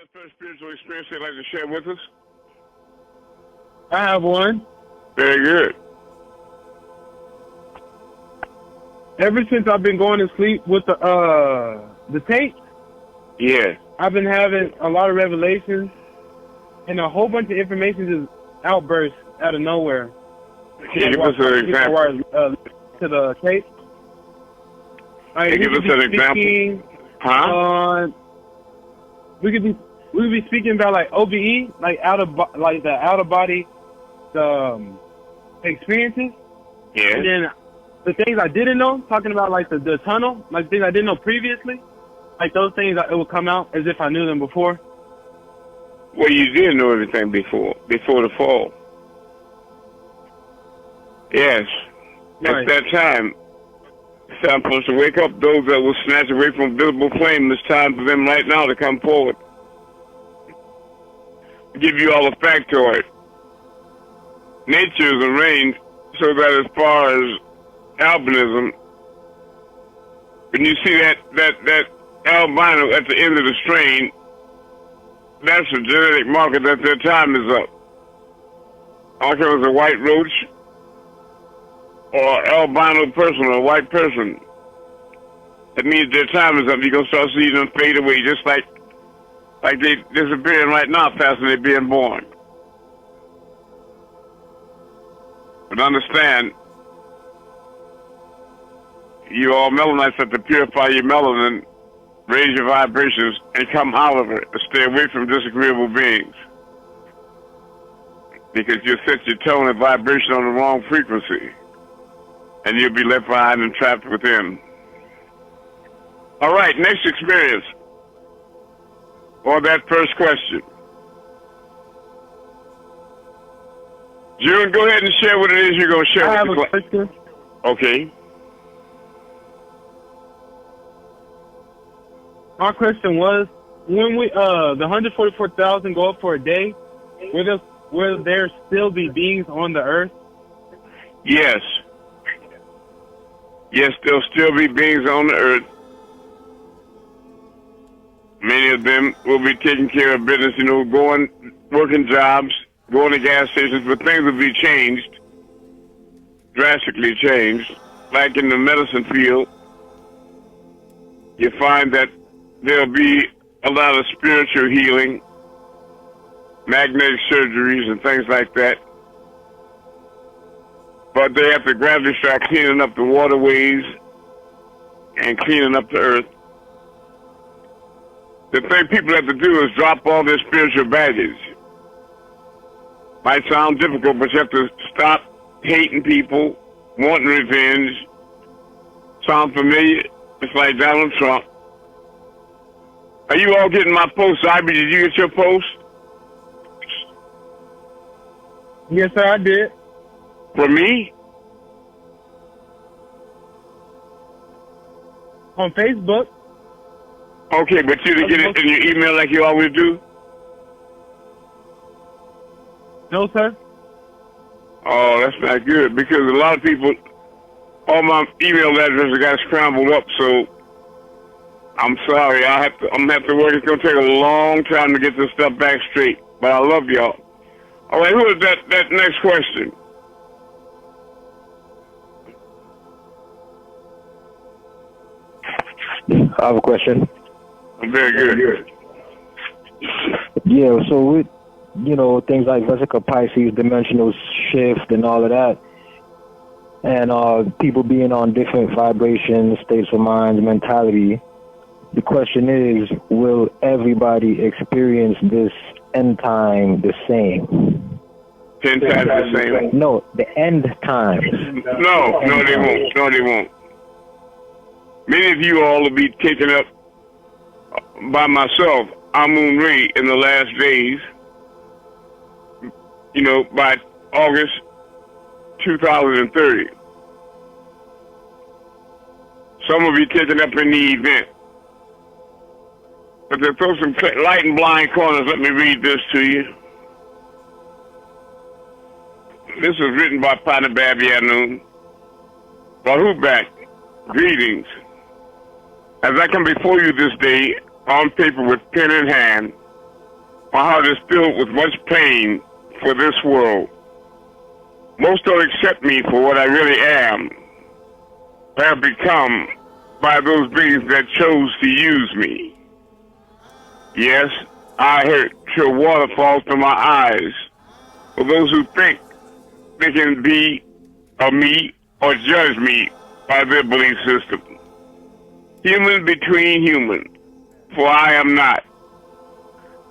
that first spiritual experience you'd like to share with us? I have one. Very good. Ever since I've been going to sleep with the tape, Yeah. I've been having a lot of revelations, and a whole bunch of information just outbursts out of nowhere. Can you give us an example? To the tape. Can you give us an example? Huh? We could be speaking about like OBE, like the out of body experiences. Yeah. And then the things I didn't know, talking about like the tunnel, like things I didn't know previously, like those things, it would come out as if I knew them before. Well, you did know everything before the fall. Yes. Right. At that time, it's time for us to wake up those that were snatched away from visible flame. It's time for them right now to come forward. Give you all the factoid. Nature is arranged so that as far as albinism, when you see that albino at the end of the strain, that's a genetic marker that their time is up. I don't care if it's a white roach or albino person or a white person. That means their time is up. You're going to start seeing them fade away just like they disappearing right now faster than they're being born. But understand, you all melanites have to purify your melanin, raise your vibrations, and come out of it. Stay away from disagreeable beings. Because you'll set your tone and vibration on the wrong frequency. And you'll be left behind and trapped within. All right, next experience. Or that first question. June, go ahead and share what it is you're going to share. I have a question. Okay. My question was, when the 144,000 go up for a day, will there still be beings on the earth? Yes. Yes, there'll still be beings on the earth. Many of them will be taking care of business, working jobs, going to gas stations, but things will be changed, drastically changed. Like in the medicine field, you find that there'll be a lot of spiritual healing, magnetic surgeries, and things like that. But they have to gradually start cleaning up the waterways and cleaning up the earth. The thing people have to do is drop all their spiritual baggage. Might sound difficult, but you have to stop hating people, wanting revenge. Sound familiar? It's like Donald Trump. Are you all getting my post, Ivy? Did you get your post? Yes, sir, I did. From me? On Facebook. Okay, but you didn't get it in your email like you always do? No, sir. Oh, that's not good, because a lot of people, all my email addresses got scrambled up, so I'm sorry. I'm gonna have to work. It's gonna take a long time to get this stuff back straight, but I love y'all. All right, who is that next question? I have a question. Very good. Yeah, so with, things like vesica Pisces, dimensional shift, and all of that, and people being on different vibrations, states of mind, mentality, the question is, will everybody experience this end time the same? 10 times the same? No, the end time. No, they won't. No, they won't. Many of you all will be taken up by myself, Amun-Rayay, in the last days, by August 2030. Some will be taken up in the event. But to throw some light and blind corners, let me read this to you. This was written by Pana Babianu. Rahubat, greetings. As I come before you this day, on paper with pen in hand, My heart is filled with much pain for this world. Most don't accept me for what I really am. I have become by those beings that chose to use me. Yes, I hurt till water falls from my eyes for those who think they can be of me or judge me by their belief system. Human between human, for I am not.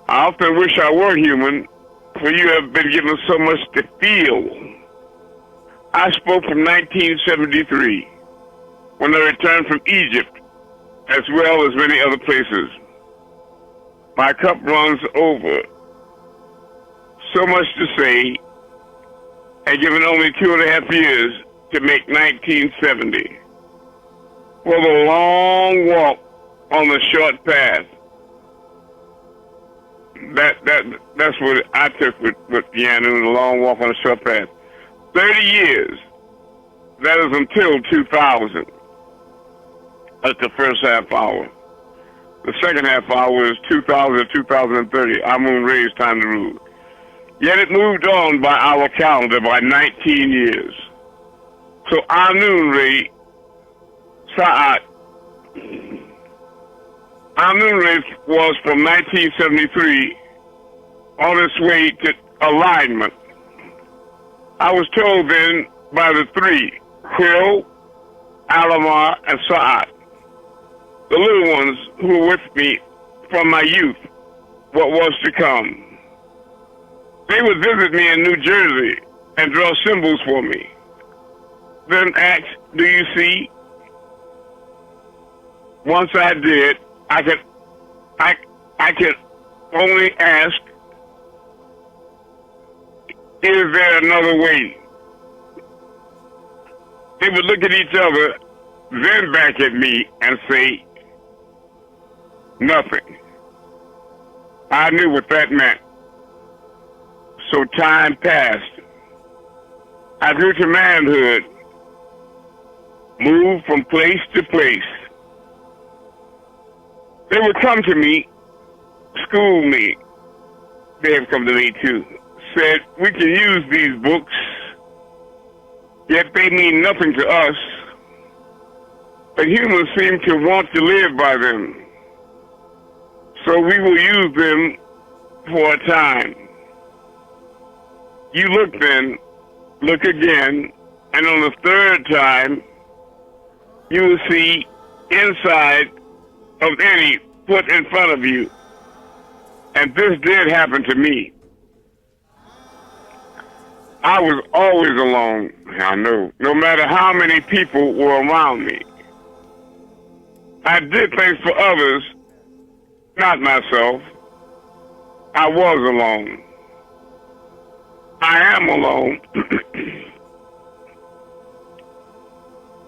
I often wish I were human, for you have been given so much to feel. I spoke from 1973, when I returned from Egypt, as well as many other places. My cup runs over. So much to say, and given only 2.5 years to make 1970. For the long walk on the short path. That's what I took with Yanu, the long walk on the short path. 30 years. That is until 2000. That's the first half hour. The second half hour is 2000 to 2030. Amun-Rayay's time to rule. Yet it moved on by our calendar by 19 years. So Amun-Rayay Sa'at. Amun-Rayay was from 1973 on its way to alignment. I was told then by the three, Krill, Alamar, and Sa'at, the little ones who were with me from my youth, what was to come. They would visit me in New Jersey and draw symbols for me. Then ask, do you see? Once I did, I could only ask, is there another way? They would look at each other, then back at me and say, nothing. I knew what that meant. So time passed. I grew to manhood, moved from place to place. They would come to me, school me. They have come to me too. Said, we can use these books, yet they mean nothing to us. But humans seem to want to live by them. So we will use them for a time. You look then, look again, and on the third time, you will see inside of any put in front of you. And this did happen to me. I was always alone, I know, no matter how many people were around me. I did things for others, not myself. I was alone. I am alone.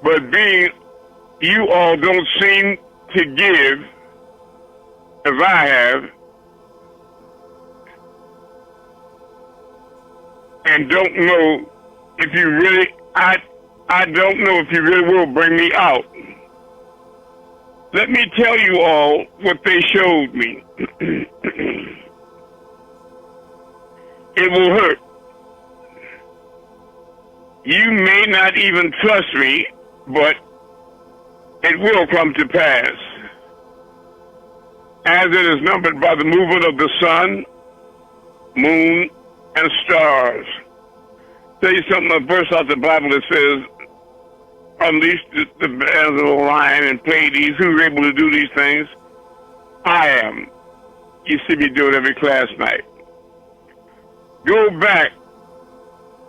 But being you all don't seem to give as I have, and don't know if you really, I don't know if you really will bring me out. Let me tell you all what they showed me. It will hurt. You may not even trust me, but it will come to pass. As it is numbered by the movement of the sun, moon, and stars. Tell you something, a verse out the Bible that says, unleash the bands of the lion and play these. Who's able to do these things? I am. You see me do it every class night. Go back,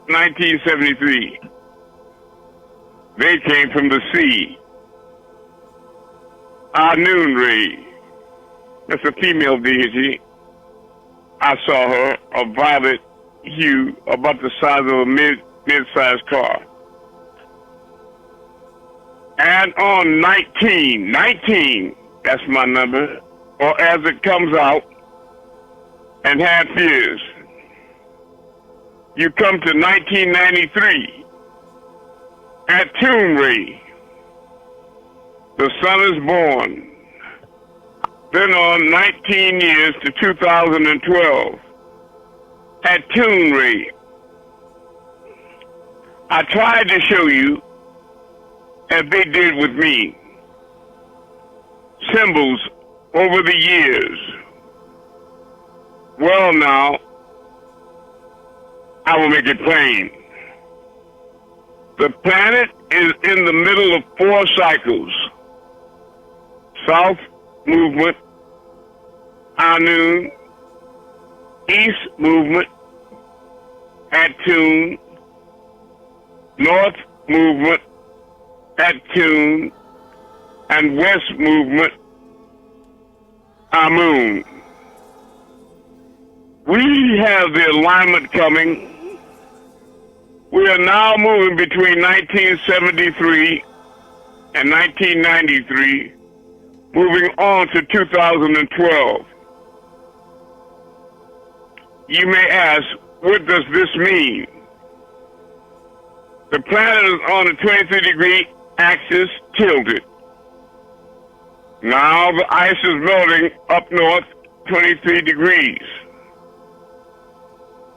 1973. They came from the sea. Amun-Rayay. That's a female deity. I saw her, a violet hue, about the size of a mid-sized car. And on 19, that's my number, or as it comes out, and half years, you come to 1993 at Amun-Rayay. The sun is born. then on 19 years to 2012 at Amun-Rayay. I tried to show you, as they did with me, symbols over the years. Well, now, I will make it plain. The planet is in the middle of 4 cycles. South movement, Amun, East movement, Atum, North movement, Atum, and West movement, Amun. We have the alignment coming. We are now moving between 1973 and 1993, moving on to 2012. You may ask, what does this mean? The planet is on a 23-degree axis tilted. Now the ice is melting up north 23 degrees.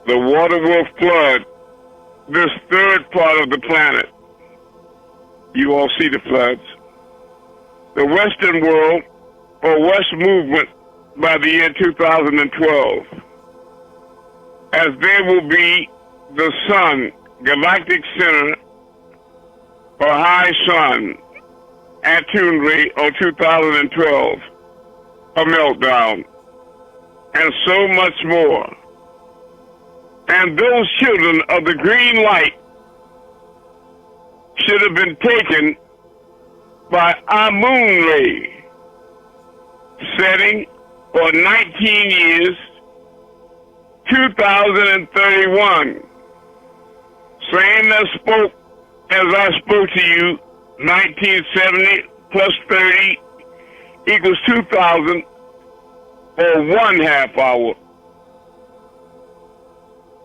The water will flood this third part of the planet. You all see the floods. The Western world, or West movement, by the year 2012, as there will be the sun, galactic center, or high sun, at Amun-Rayay, or 2012, a meltdown, and so much more. And those children of the green light should have been taken by Amun-Rayay, setting for 19 years, 2031. Same as I spoke to you, 1970 plus 30 equals 2000, or 1/2 hour.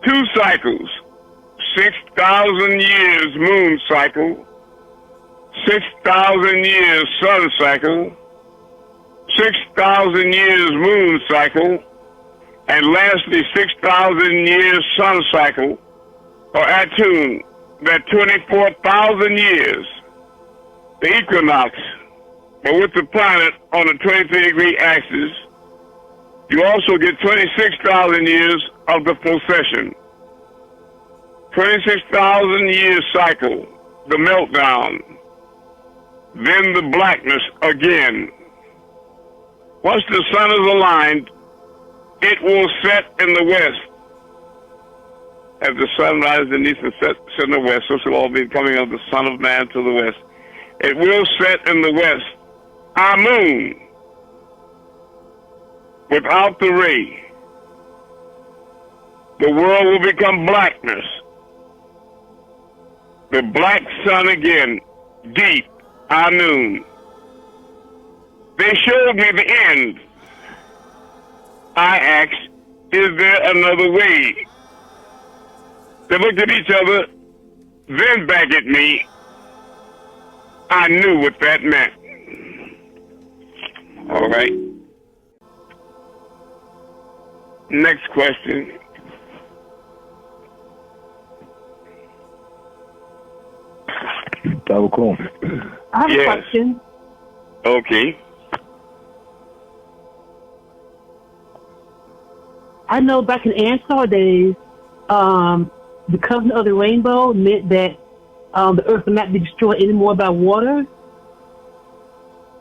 2 cycles, 6,000 years moon cycle, 6,000 years sun cycle, 6,000 years moon cycle, and lastly 6,000 years sun cycle, or Atum, that 24,000 years, the equinox, but with the planet on a 23-degree axis, you also get 26,000 years of the precession. 26,000 years cycle, the meltdown, then the blackness again. Once the sun is aligned, it will set in the west. As the sun rises in the east and sets in the west, so shall all be coming of the Son of Man to the west. It will set in the west. Amun, without the ray, the world will become blackness. The black sun again, deep, Amun. They showed me the end. I asked, is there another way? They looked at each other, then back at me. I knew what that meant. All right. Next question. That was cool. I have a question. Okay. I know back in Ansar days, the covenant of the rainbow meant that the earth would not be destroyed anymore by water.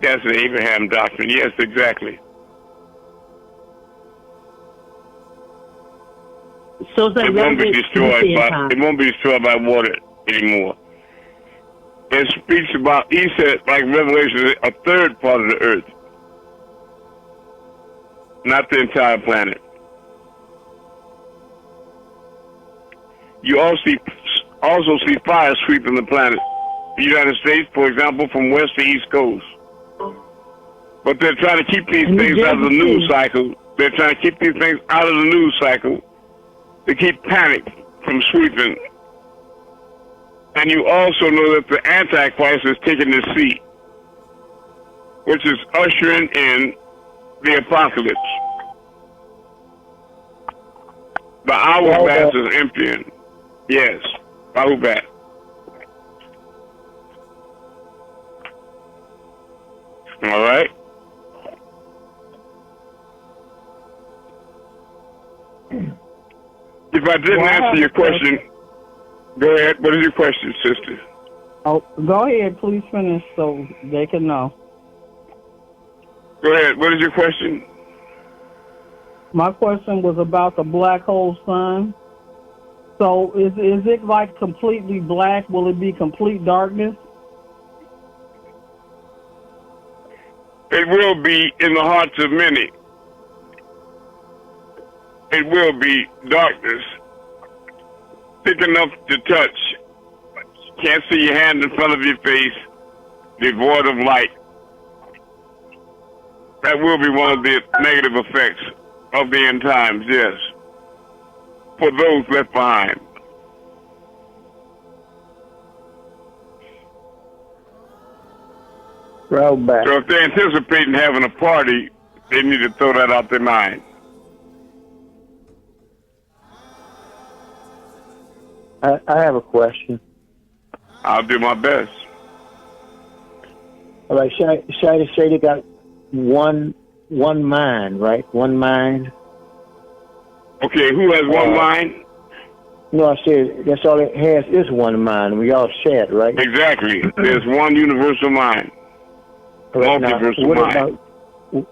That's the Abraham doctrine. Yes, exactly. So it's like it won't be destroyed by water anymore. It speaks about, he said, like Revelation, a third part of the earth, not the entire planet. You also see fire sweeping the planet. The United States, for example, from west to east coast. But they're trying to keep these things out of the news cycle. They're trying to keep these things out of the news cycle to keep panic from sweeping. And you also know that the Antichrist is taking his seat, which is ushering in the apocalypse. The hourglass is emptying. Yes. Rahubat. All right. If I didn't answer your question, go ahead. What is your question, sister? Oh, go ahead. Please finish so they can know. Go ahead. What is your question? My question was about the black hole sun. So is it like completely black? Will it be complete darkness? It will be in the hearts of many. It will be darkness, thick enough to touch. Can't see your hand in front of your face, devoid of light. That will be one of the negative effects of the end times, yes, for those left behind. Roll back. So if they're anticipating having a party, they need to throw that out their mind. I have a question. I'll do my best. All right, Shida said they got one mind, right? One mind. Okay, who has one mind? No, I said that's all it has is one mind. We all share it, right? Exactly. There's one universal mind. Right, Multiversal mind.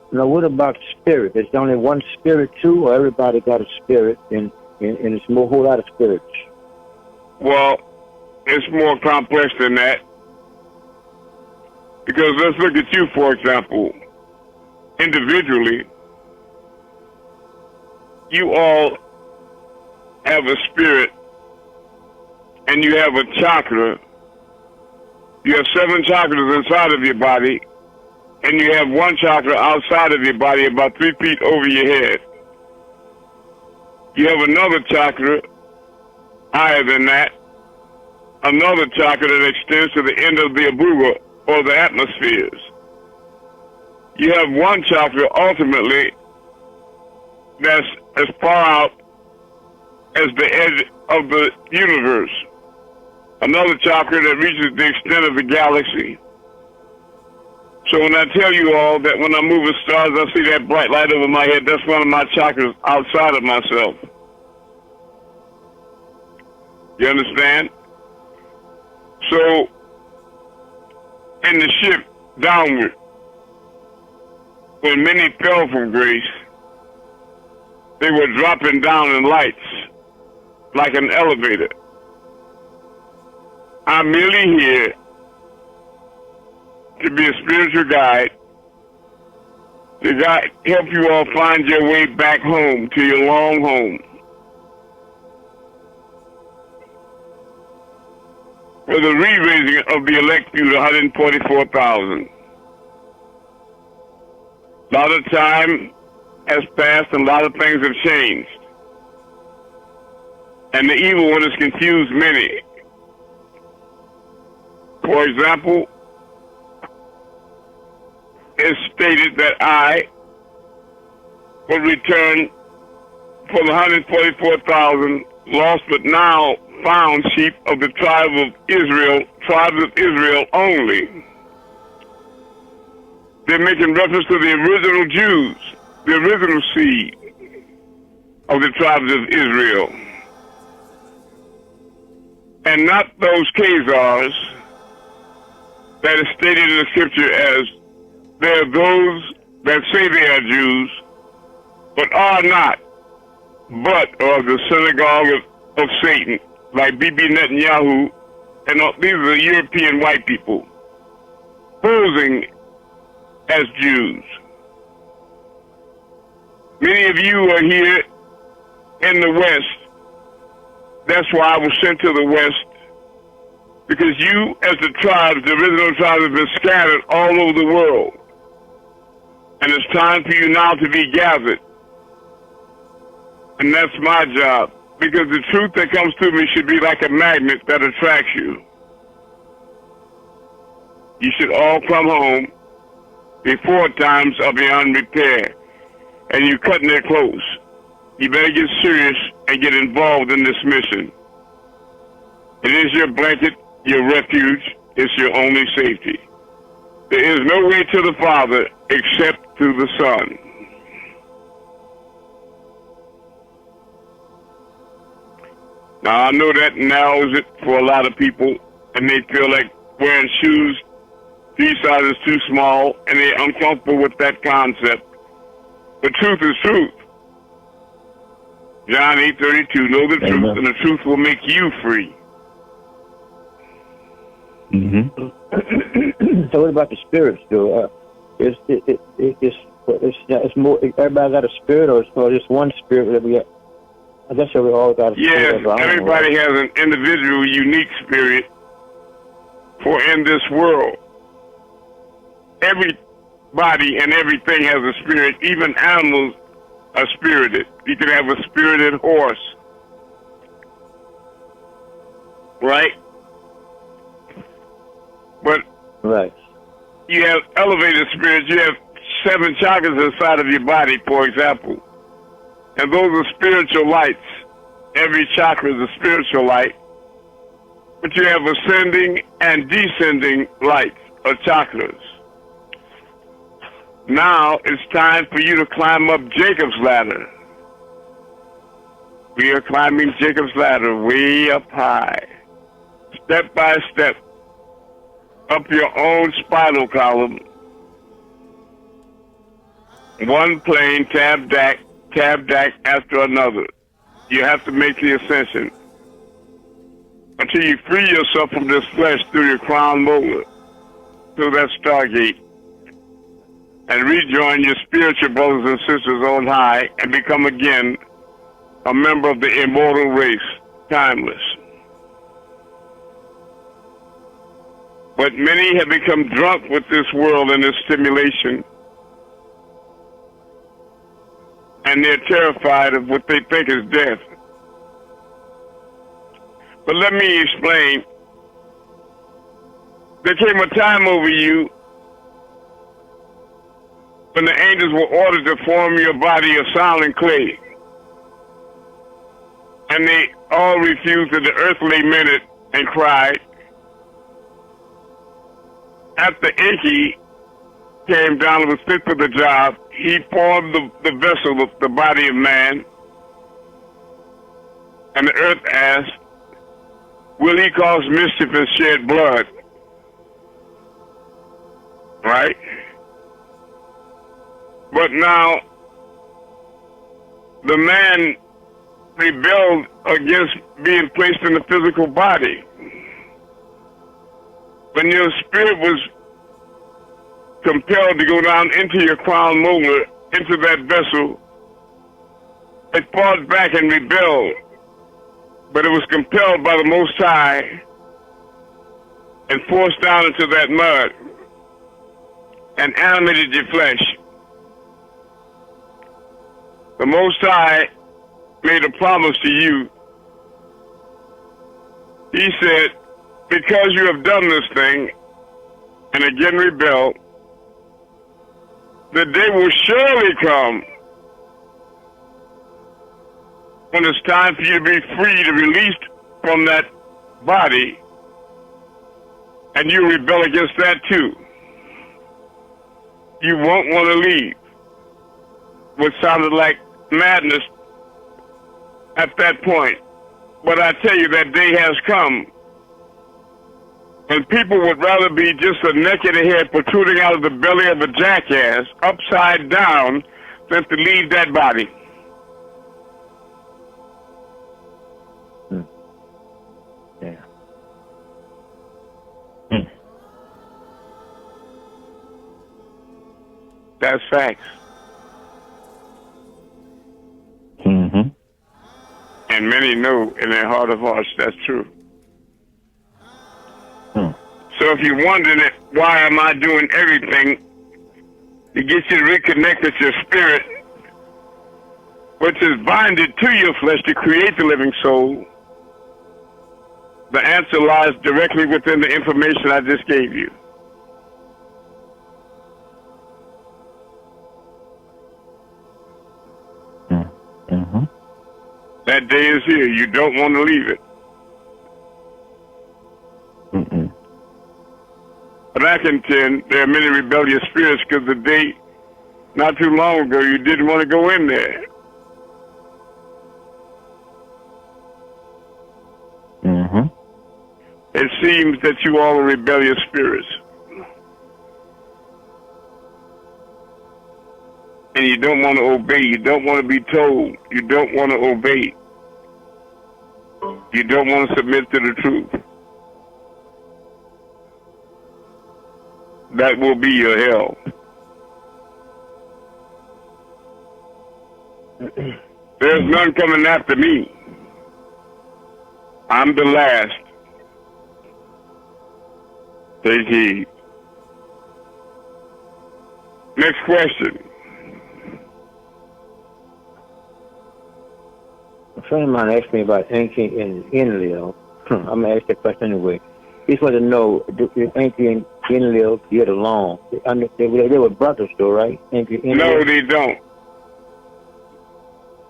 What about spirit? There's only one spirit too, or everybody got a spirit, and it's a whole lot of spirits? Well, it's more complex than that. Because let's look at you, for example. Individually, you all have a spirit and you have a chakra. You have 7 chakras inside of your body, and you have 1 chakra outside of your body about 3 feet over your head. You have another chakra higher than that, another chakra that extends to the end of the abuga, or the atmospheres. You have 1 chakra, ultimately, that's as far out as the edge of the universe. Another chakra that reaches the extent of the galaxy. So when I tell you all that when I'm moving stars, I see that bright light over my head, that's one of my chakras outside of myself. You understand? So, in the ship downward, when many fell from grace, they were dropping down in lights like an elevator. I'm merely here to be a spiritual guide, to help you all find your way back home to your long home. For the re-raising of the elect few to 144,000. A lot of time has passed and a lot of things have changed. And the evil one has confused many. For example, it's stated that I will return for the 144,000 lost but now found sheep of the tribes of Israel only. They're making reference to the original Jews, the original seed of the tribes of Israel. And not those Khazars that is stated in the scripture as there are those that say they are Jews, but are not, but are the synagogue of Satan, like Bibi Netanyahu, and these are the European white people, posing as Jews. Many of you are here in the West. That's why I was sent to the West, because you, as the tribes, the original tribes, have been scattered all over the world. And it's time for you now to be gathered. And that's my job, because the truth that comes to me should be like a magnet that attracts you. You should all come home before times are beyond repair, and you're cutting it close. You better get serious and get involved in this mission. It is your blanket, your refuge. It's your only safety. There is no way to the Father except through the Son. Now, I know that narrows it for a lot of people, and they feel like wearing shoes 3 sizes too small, and they're uncomfortable with that concept. But truth is truth. John 8:32, know the truth, and the truth will make you free. So what about the spirits, though? It's more. Everybody got a spirit, or just one spirit that we got? I guess we all got a spirit. Yes, everybody has an individual, unique spirit. For in this world, everybody and everything has a spirit. Even animals are spirited. You can have a spirited horse, right? But you have elevated spirits. You have 7 chakras inside of your body, for example. And those are spiritual lights. Every chakra is a spiritual light. But you have ascending and descending lights, or chakras. Now it's time for you to climb up Jacob's ladder. We are climbing Jacob's ladder way up high. Step by step. Up your own spinal column. One plane, tab deck after another. You have to make the ascension until you free yourself from this flesh through your crown molar, through that stargate, and rejoin your spiritual brothers and sisters on high and become again a member of the immortal race, timeless. But many have become drunk with this world and its stimulation, and they're terrified of what they think is death. But let me explain. There came a time over you when the angels were ordered to form your body of sounding clay, and they all refused at the earthly minute and cried. After Enki came down and was fit for the job, he formed the vessel of the body of man, and the earth asked, will he cause mischief and shed blood? Right? But now, the man rebelled against being placed in the physical body. When your spirit was compelled to go down into your crown molar, into that vessel, it fought back and rebelled. But it was compelled by the Most High and forced down into that mud and animated your flesh. The Most High made a promise to you. He said, because you have done this thing and again rebelled, the day will surely come when it's time for you to be free, to release from that body, and you rebel against that too. You won't want to leave. What sounded like madness at that point. But I tell you, that day has come. And people would rather be just a neck and a head protruding out of the belly of a jackass, upside down, than to leave that body. Yeah. That's facts. Mm-hmm. And many know in their heart of hearts that's true. So if you're wondering why am I doing everything to get you to reconnect with your spirit, which is binded to your flesh to create the living soul, the answer lies directly within the information I just gave you. That day is here. You don't want to leave it. Mm-mm. But I contend there are many rebellious spirits because the day, not too long ago, you didn't want to go in there. Mm-hmm. It seems that you all are rebellious spirits. And you don't want to obey. You don't want to be told. You don't want to obey. You don't want to submit to the truth. That will be your hell. There's none coming after me. I'm the last. Take heed. Next question. A friend of mine asked me about Enki and Enlil. I'm going to ask that question anyway. He just wanted to know if Enki and Enlil get along. They were brothers, though, right? Enki, Enlil. No, they don't.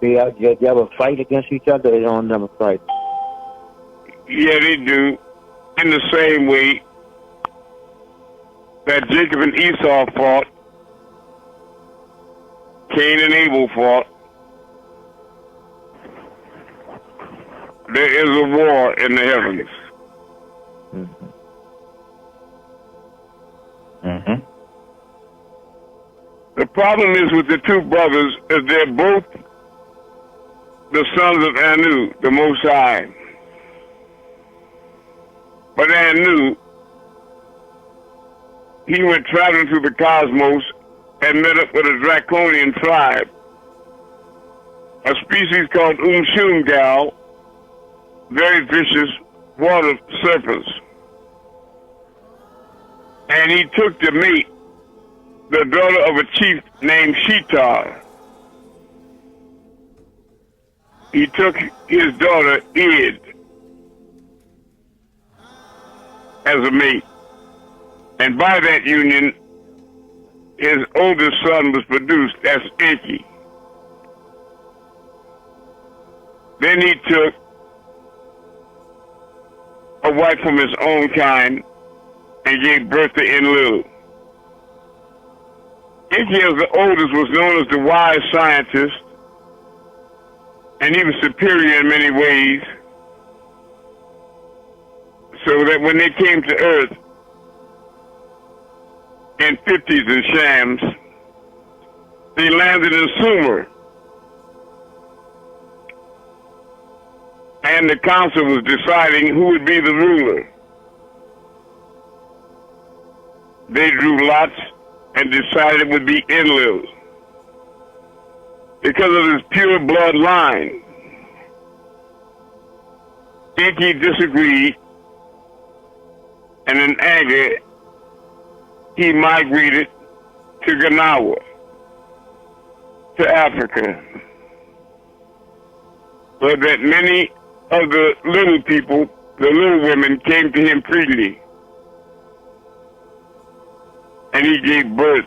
They ever fight against each other? They don't never fight. Yeah, they do. In the same way that Jacob and Esau fought, Cain and Abel fought. There is a war in the heavens. Mm-hmm. Mm-hmm. The problem is with the two brothers is they're both the sons of Anu, the Most High. But Anu, he went traveling through the cosmos and met up with a draconian tribe, a species called Umshungal, very vicious water serpents. And he took to mate the daughter of a chief named Shetar. He took his daughter Id as a mate. And by that union, his oldest son was produced as Enki. Then he took a wife from his own kind and gave birth to Enlil. Enki, as the oldest, was known as the wise scientist, and he was superior in many ways, so that when they came to Earth in 50s and Shams, they landed in Sumer. And the council was deciding who would be the ruler. They drew lots and decided it would be Enlil because of his pure bloodline. Enki disagreed, and in anger, he migrated to Ganawa, to Africa, so that many of the little people, the little women, came to him freely. And he gave birth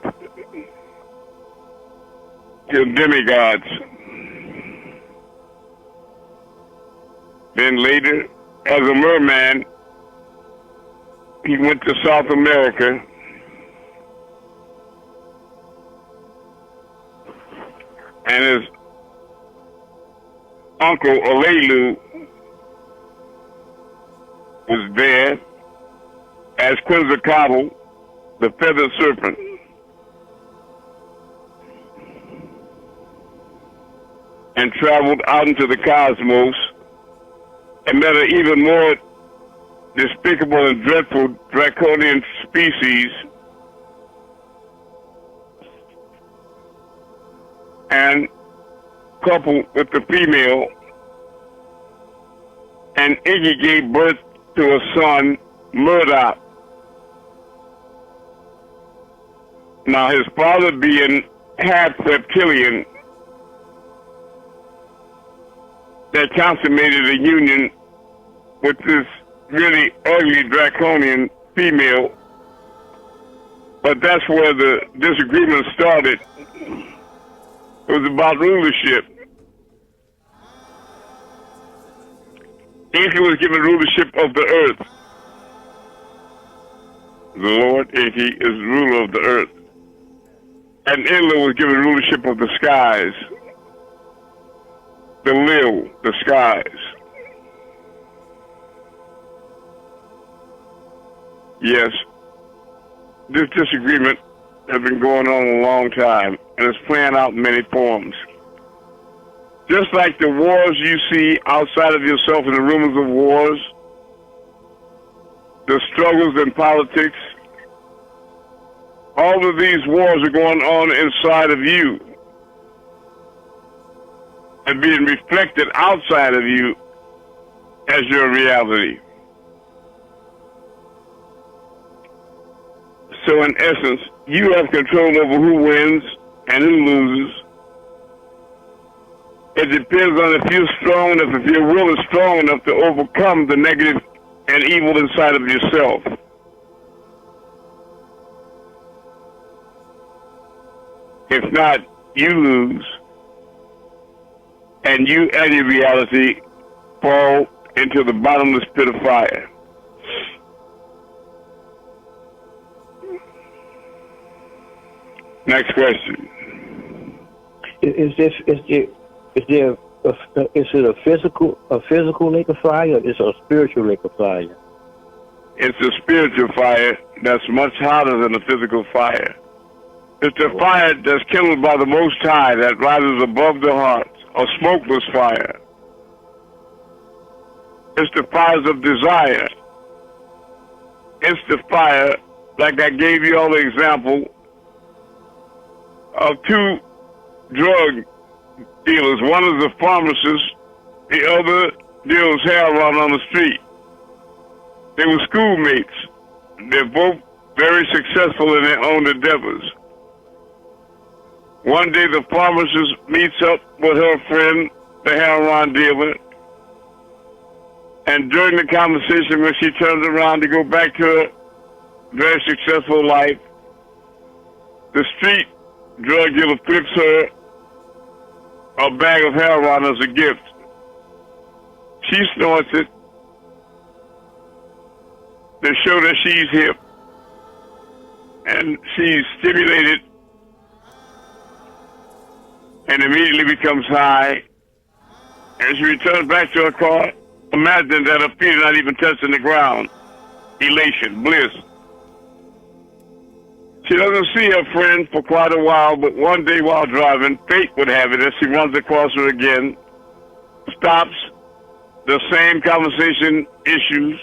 to demigods. Then later, as a merman, he went to South America and his uncle Alelu was there as Quetzalcoatl, the feathered serpent. And traveled out into the cosmos and met an even more despicable and dreadful draconian species, and coupled with the female, and Iggy gave birth to a son, Murdoch. Now, his father being half reptilian, that consummated a union with this really ugly draconian female. But that's where the disagreement started. It was about rulership. Enki was given rulership of the earth. The Lord Enki is ruler of the earth. And Enlil was given rulership of the skies. The Lil, the skies. Yes, this disagreement has been going on a long time, and it's playing out in many forms. Just like the wars you see outside of yourself in the rumors of wars, the struggles in politics, all of these wars are going on inside of you and being reflected outside of you as your reality. So in essence, you have control over who wins and who loses. It depends on if you're strong enough, if your will is strong enough to overcome the negative and evil inside of yourself. If not, you lose, and you and your reality fall into the bottomless pit of fire. Next question. Is it a physical lake of fire, or is it a spiritual lake of fire? It's a spiritual fire that's much hotter than a physical fire. It's a fire that's kindled by the Most High that rises above the heart, a smokeless fire. It's the fires of desire. It's the fire, like I gave you all the example, of two drug dealers. One is a pharmacist, the other deals heroin on the street. They were schoolmates. They're both very successful in their own endeavors. One day the pharmacist meets up with her friend, the heroin dealer, and during the conversation when she turns around to go back to her very successful life, the street drug dealer flips her a bag of heroin as a gift. She snorts it to show that she's hip, and she's stimulated and immediately becomes high. And she returns back to her car. Imagine that her feet are not even touching the ground. Elation, bliss. She doesn't see her friend for quite a while, but one day while driving, fate would have it as she runs across her again, stops, the same conversation issues.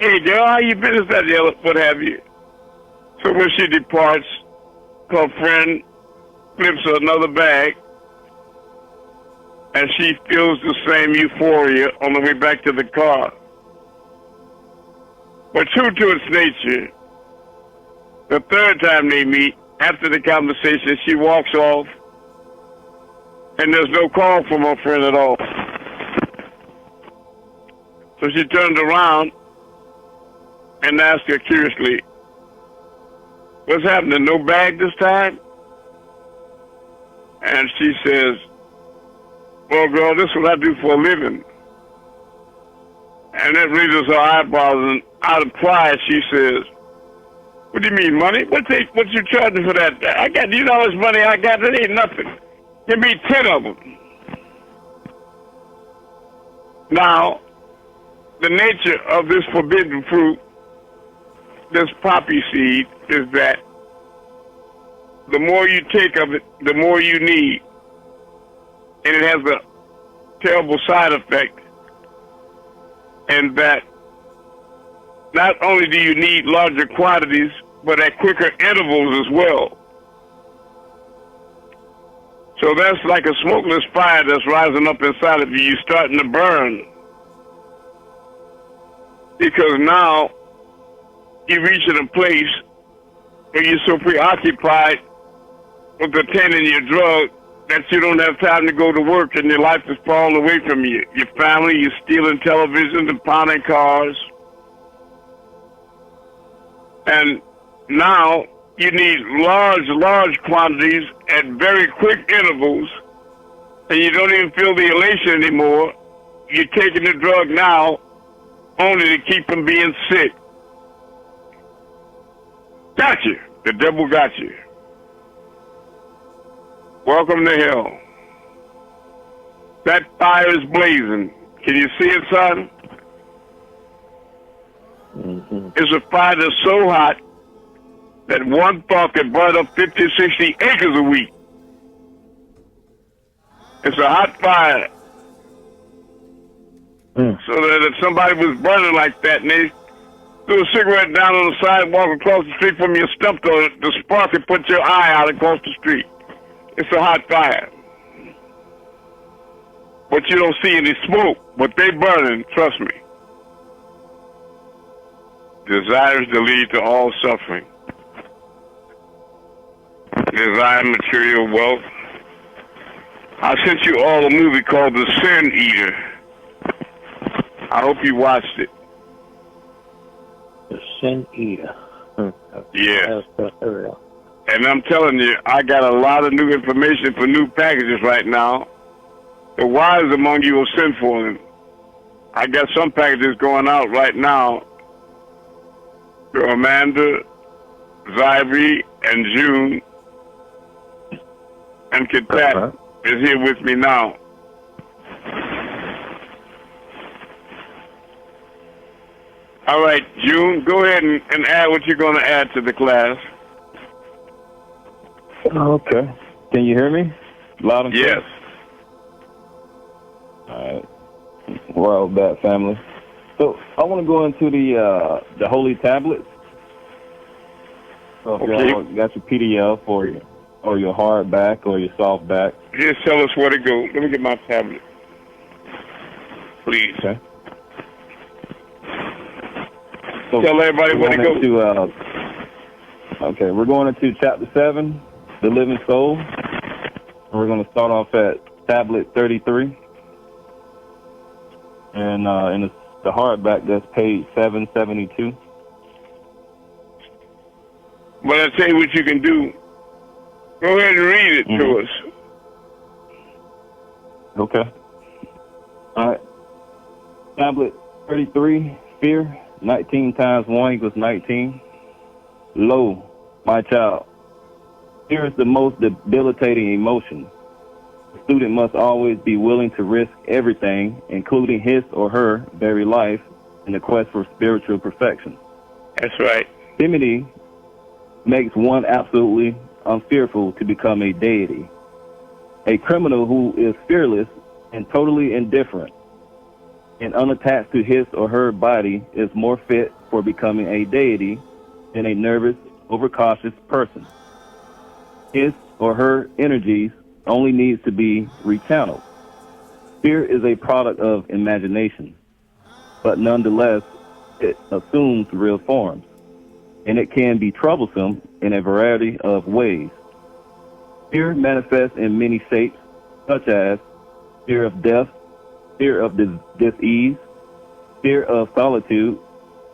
Hey, girl, how you been? Is that the other, what have you? So when she departs, her friend flips her another bag, and she feels the same euphoria on the way back to the car. But true to its nature, the third time they meet, after the conversation, she walks off, and there's no call from her friend at all. So she turned around and asked her curiously, "What's happening, no bag this time?" And she says, "Well, girl, this is what I do for a living." And that raises her eyebrows, and out of pride, she says, "What do you mean, money? What you charging for that? I got, you know how much money I got? That ain't nothing. Give me 10 of them." Now, the nature of this forbidden fruit, this poppy seed, is that the more you take of it, the more you need. And it has a terrible side effect, and that not only do you need larger quantities, but at quicker intervals as well. So that's like a smokeless fire that's rising up inside of you. You're starting to burn. Because now you reach in a place where you're so preoccupied with the 10 in your drug that you don't have time to go to work, and your life is falling away from you. Your family, you're stealing televisions and pounding cars. And now you need large quantities at very quick intervals, and you don't even feel the elation anymore, you're taking the drug now only to keep from being sick. Got you. The devil got you. Welcome to hell. That fire is blazing. Can you see it, son? Mm-hmm. It's a fire that's so hot that one thought could burn up 50, 60 acres a week. It's a hot fire. So that if somebody was burning like that and they threw a cigarette down on the sidewalk across the street from your stump, the spark could put your eye out across the street. It's a hot fire. But you don't see any smoke, but they burning, trust me. Desires to lead to all suffering. Desire material wealth. I sent you all a movie called The Sin Eater. I hope you watched it. The Sin Eater. Yeah. And I'm telling you, I got a lot of new information for new packages right now. The wise among you will send for them. I got some packages going out right now to Amanda, Zyrie, and June. And Katat is here with me now. All right, June, go ahead and add what you're going to add to the class. Okay. Can you hear me? Loud and clear? Yes. All right. Well, that family. So I want to go into the holy tablets. So if y'all got your PDF or your hardback or your softback. Just tell us where to go. Let me get my tablet. Please. Okay. So tell everybody where to go. Okay, we're going into chapter 7, the living soul. And we're going to start off at tablet 33. And in the hardback, that's page 772. But I tell you what you can do. Go ahead and read it to us. Okay. All right. Tablet 33, fear. 19 times 1 equals 19. Lo, my child. Fear is the most debilitating emotion. The student must always be willing to risk everything, including his or her very life, in the quest for spiritual perfection. That's right. Timidity makes one absolutely unfearful to become a deity. A criminal who is fearless and totally indifferent and unattached to his or her body is more fit for becoming a deity than a nervous, overcautious person. His or her energies only needs to be rechanneled. Fear is a product of imagination, but nonetheless, it assumes real forms, and it can be troublesome in a variety of ways. Fear manifests in many shapes, such as fear of death, fear of dis-ease, fear of solitude,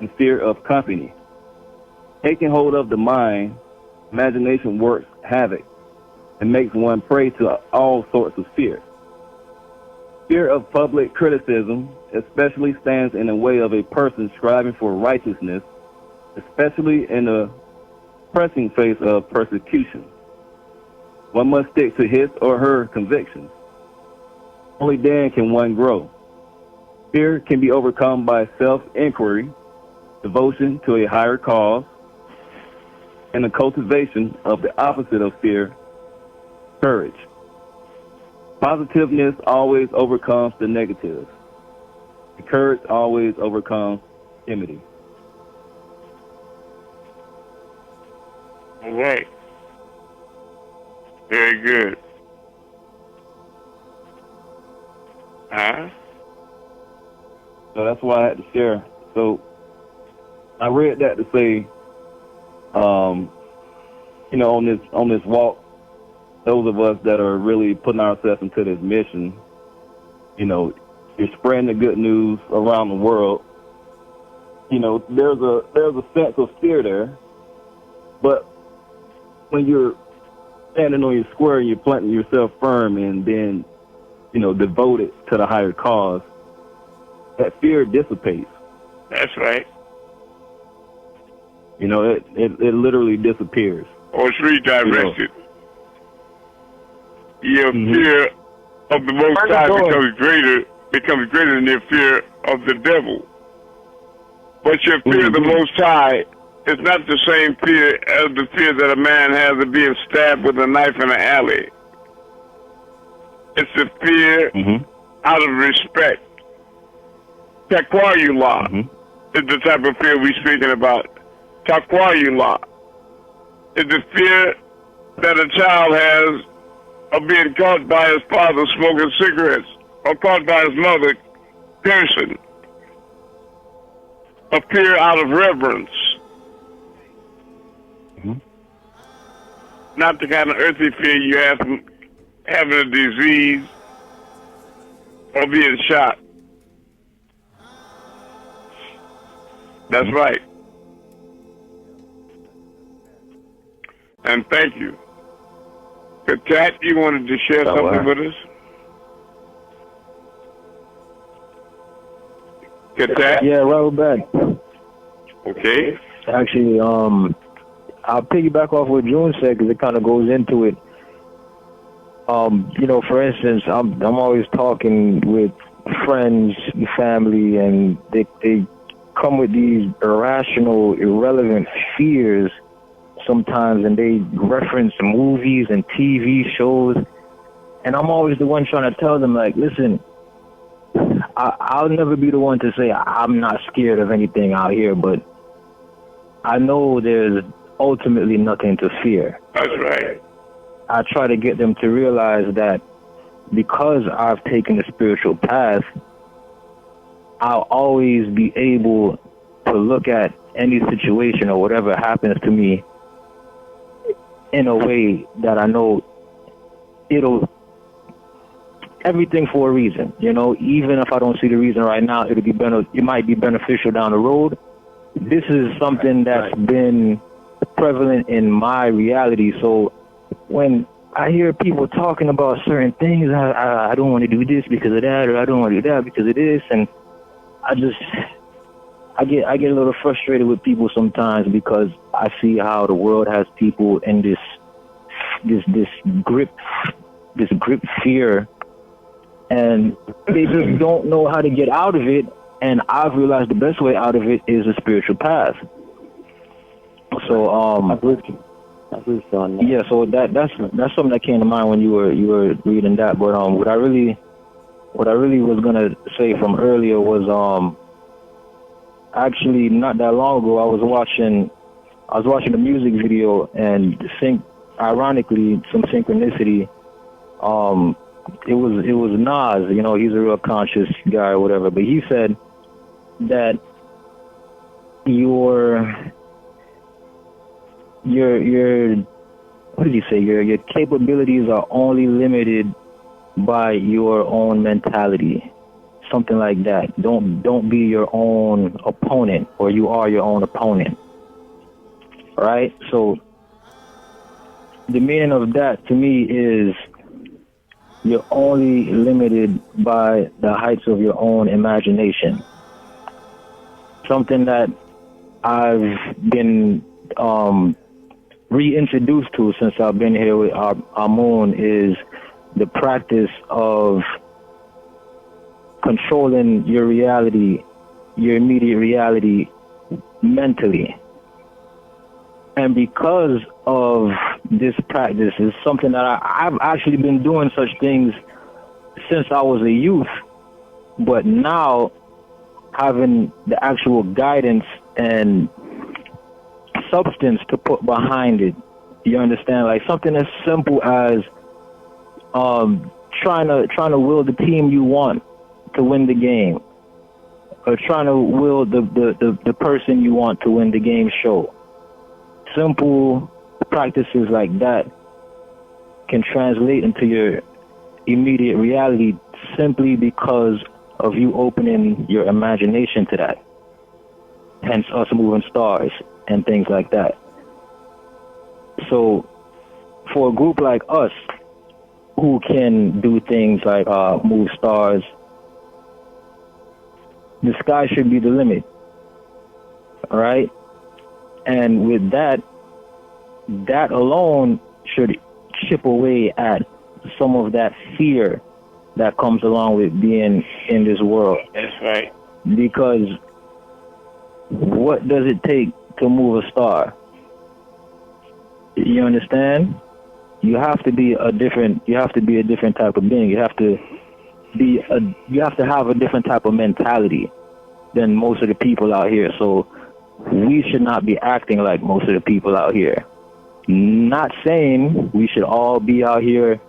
and fear of company. Taking hold of the mind, imagination works havoc and makes one prey to all sorts of fear. Fear of public criticism especially stands in the way of a person striving for righteousness, especially in the pressing face of persecution. One must stick to his or her convictions. Only then can one grow. Fear can be overcome by self-inquiry, devotion to a higher cause, and the cultivation of the opposite of fear, courage. Positiveness always overcomes the negative. The courage always overcomes timidity. All right. Very good. So that's why I had to share. So I read that to say, on this walk, those of us that are really putting ourselves into this mission, you're spreading the good news around the world. There's a sense of fear there, but when you're standing on your square and you're planting yourself firm and then, devoted to the higher cause, that fear dissipates. That's right. You know, it literally disappears. Or it's redirected. Your Mhm. fear of the Most High becomes greater than your fear of the devil. But your fear of the Most High is not the same fear as the fear that a man has of being stabbed with a knife in an alley. It's the fear out of respect. Taqwa'ullah is the type of fear we're speaking about. Taqwa'ullah is the fear that a child has of being caught by his father smoking cigarettes or caught by his mother cursing. A fear out of reverence. Not the kind of earthly fear you have from having a disease or being shot. That's right. And thank you. Kat, you wanted to share something with us? Kat? Yeah, right back. Okay. Actually, I'll piggyback off what June said because it kind of goes into it. You know, for instance, I'm always talking with friends, family, and they come with these irrational, irrelevant fears sometimes, and they reference movies and TV shows, and I'm always the one trying to tell them, like, listen, I'll never be the one to say I'm not scared of anything out here, but I know there's ultimately nothing to fear. That's right. I try to get them to realize that because I've taken the spiritual path, I'll always be able to look at any situation or whatever happens to me in a way that I know everything for a reason. You know, even if I don't see the reason right now, it might be beneficial down the road. This is something that's been prevalent in my reality. So when I hear people talking about certain things, I don't want to do this because of that, or I don't want to do that because of this, and I get a little frustrated with people sometimes because I see how the world has people in this grip fear, and they just don't know how to get out of it. And I've realized the best way out of it is a spiritual path. So yeah, so that's something that came to mind when you were reading that. But what I really was gonna say from earlier was actually not that long ago I was watching a music video, and ironically, some synchronicity. It was Nas. You know, he's a real conscious guy or whatever, but he said that your what did he say? Your capabilities are only limited by your own mentality. Something like that. Don't be your own opponent, or you are your own opponent. Right? So the meaning of that to me is you're only limited by the heights of your own imagination. Something that I've been reintroduced to since I've been here with Amun is the practice of controlling your reality, your immediate reality, mentally. And because of this practice, is something that I've actually been doing such things since I was a youth, but now having the actual guidance and substance to put behind it. You understand? Like something as simple as trying to will the team you want to win the game, or trying to will the person you want to win the game show. Simple practices like that can translate into your immediate reality simply because of you opening your imagination to that. Hence us moving stars and things like that. So for a group like us who can do things like move stars, the sky should be the limit. All right? And with that alone should chip away at some of that fear that comes along with being in this world. That's right. Because what does it take to move a star? You understand? You have to be a different type of being. You have to have a different type of mentality than most of the people out here. So we should not be acting like most of the people out here. Not saying we should all be out here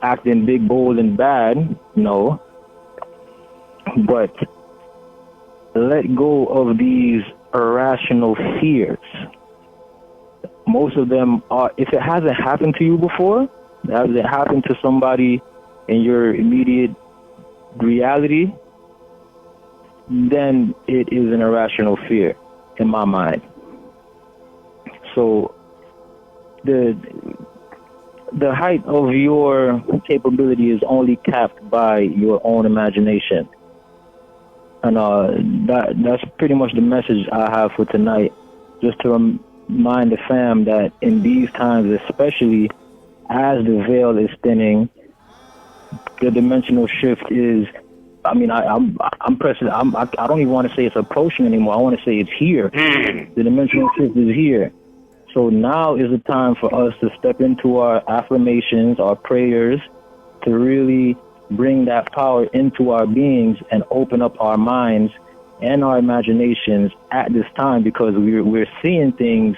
acting big, bold, and bad, no. But let go of these irrational fears. Most of them are, if it hasn't happened to you before, has it happened to somebody in your immediate reality, then it is an irrational fear in my mind. So the height of your capability is only capped by your own imagination. And that's pretty much the message I have for tonight. Just to remind the fam that in these times, especially as the veil is thinning, the dimensional shift is, I mean, I'm pressing, I don't even want to say it's approaching anymore. I want to say it's here. The dimensional shift is here. So now is the time for us to step into our affirmations, our prayers, to really bring that power into our beings and open up our minds and our imaginations at this time, because we're seeing things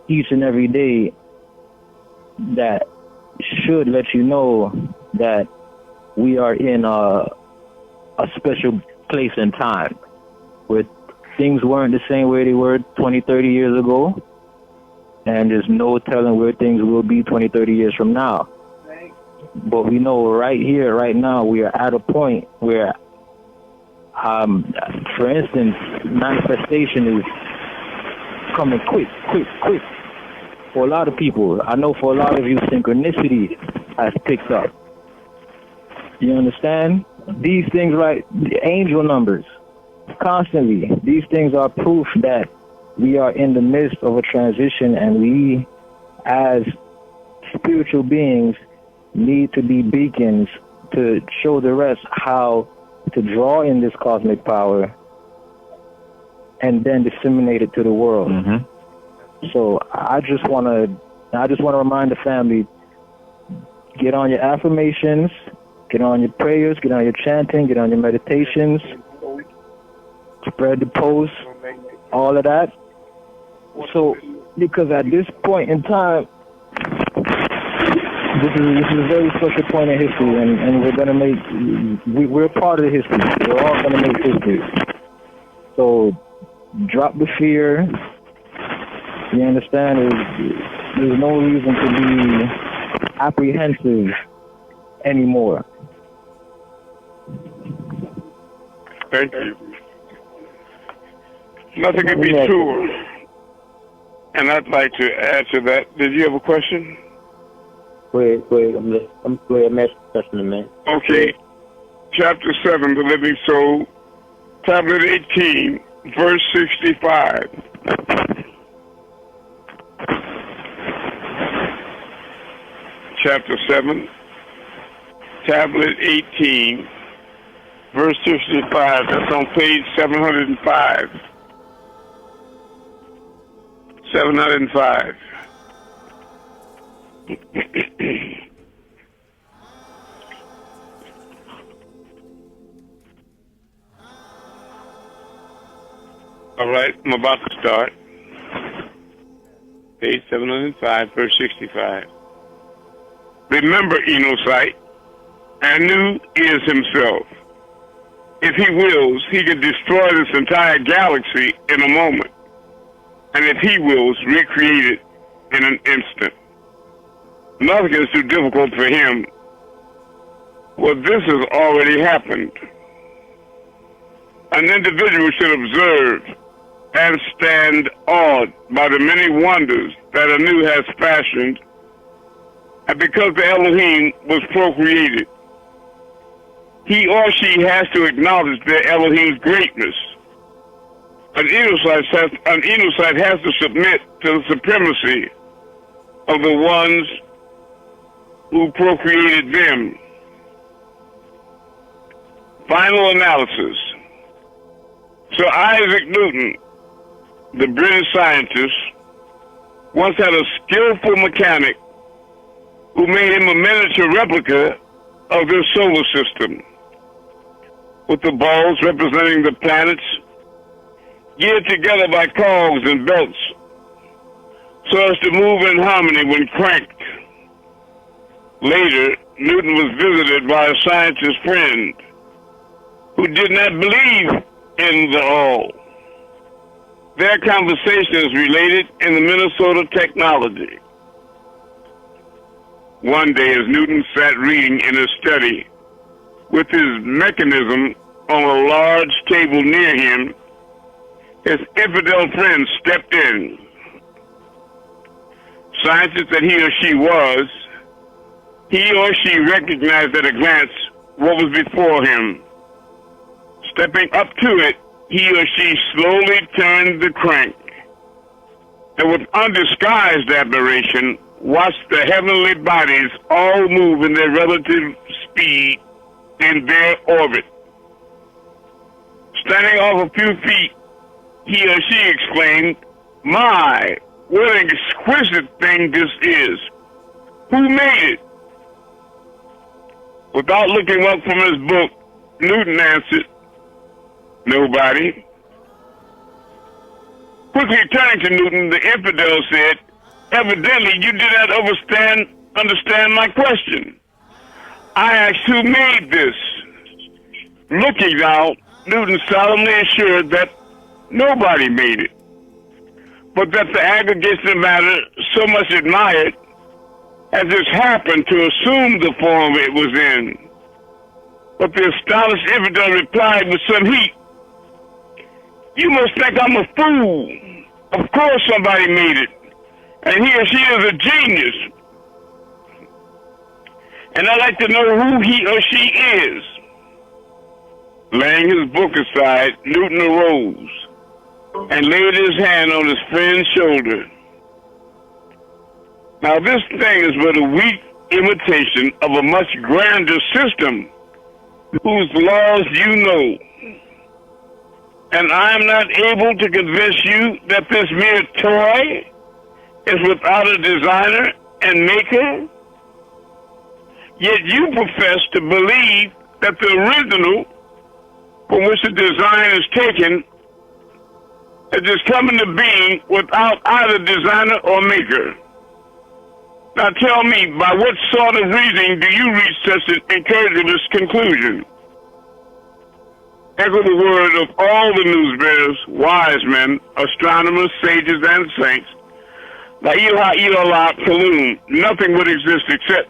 each and every day that should let you know that we are in a special place and time where things weren't the same way they were 20, 30 years ago, and there's no telling where things will be 20, 30 years from now. But we know right here, right now, we are at a point where, for instance, manifestation is coming quick. For a lot of people, I know for a lot of you, synchronicity has picked up. You understand? These things, right, the angel numbers, constantly, these things are proof that we are in the midst of a transition, and we, as spiritual beings, need to be beacons to show the rest how to draw in this cosmic power and then disseminate it to the world. Mm-hmm. So I just want to remind the family, get on your affirmations, get on your prayers, get on your chanting, get on your meditations, spread the posts, all of that. So, because at this point in time, this is a very special point in history, and we're part of the history. We're all going to make history. So drop the fear. You understand? There's no reason to be apprehensive anymore. Thank you. Nothing can be truer. And I'd like to add to that. Did you have a question? Wait, I'm asking a question, man. Okay. Chapter 7, The Living Soul, Tablet 18, verse 65. Chapter 7, Tablet 18, verse 65. That's on page 705. 705. All right, I'm about to start. Page 705, verse 65. Remember, Enosite, Anu is himself. If he wills, he can destroy this entire galaxy in a moment. And if he wills, recreate it in an instant. Nothing is too difficult for him. Well, this has already happened. An individual should observe and stand awed by the many wonders that Anu has fashioned, and because the Elohim was procreated. he or she has to acknowledge their Elohim's greatness. An Enocyte has to submit to the supremacy of the ones who procreated them. Final analysis. Sir Isaac Newton, the British scientist, once had a skillful mechanic who made him a miniature replica of this solar system, with the balls representing the planets geared together by cogs and belts so as to move in harmony when cranked. Later, Newton was visited by a scientist friend who did not believe in the all. Their conversation is related in the Minnesota Technology. One day, as Newton sat reading in his study with his mechanism on a large table near him, his infidel friend stepped in. Scientist that he or she was, he or she recognized at a glance what was before him. Stepping up to it, he or she slowly turned the crank, and with undisguised admiration, watched the heavenly bodies all move in their relative speed in their orbit. Standing off a few feet, he or she exclaimed, "My, what an exquisite thing this is! Who made it?" Without looking up from his book, Newton answered, "Nobody." Quickly turning to Newton, the infidel said, "Evidently you did not understand my question. I asked who made this." Looking out, Newton solemnly assured that nobody made it, but that the aggregation of matter so much admired has just happened to assume the form it was in. But the astonished infidel replied with some heat, "You must think I'm a fool. Of course somebody made it, and he or she is a genius. And I'd like to know who he or she is." Laying his book aside, Newton arose and laid his hand on his friend's shoulder. Now this thing is but a weak imitation of a much grander system whose laws you know. And I am not able to convince you that this mere toy is without a designer and maker. Yet you profess to believe that the original from which the design is taken has just come into being without either designer or maker. Now tell me, by what sort of reasoning do you reach such an incredulous conclusion? Echo the word of all the newsbearers, wise men, astronomers, sages, and saints. La ilaha illallah Kalum, nothing would exist except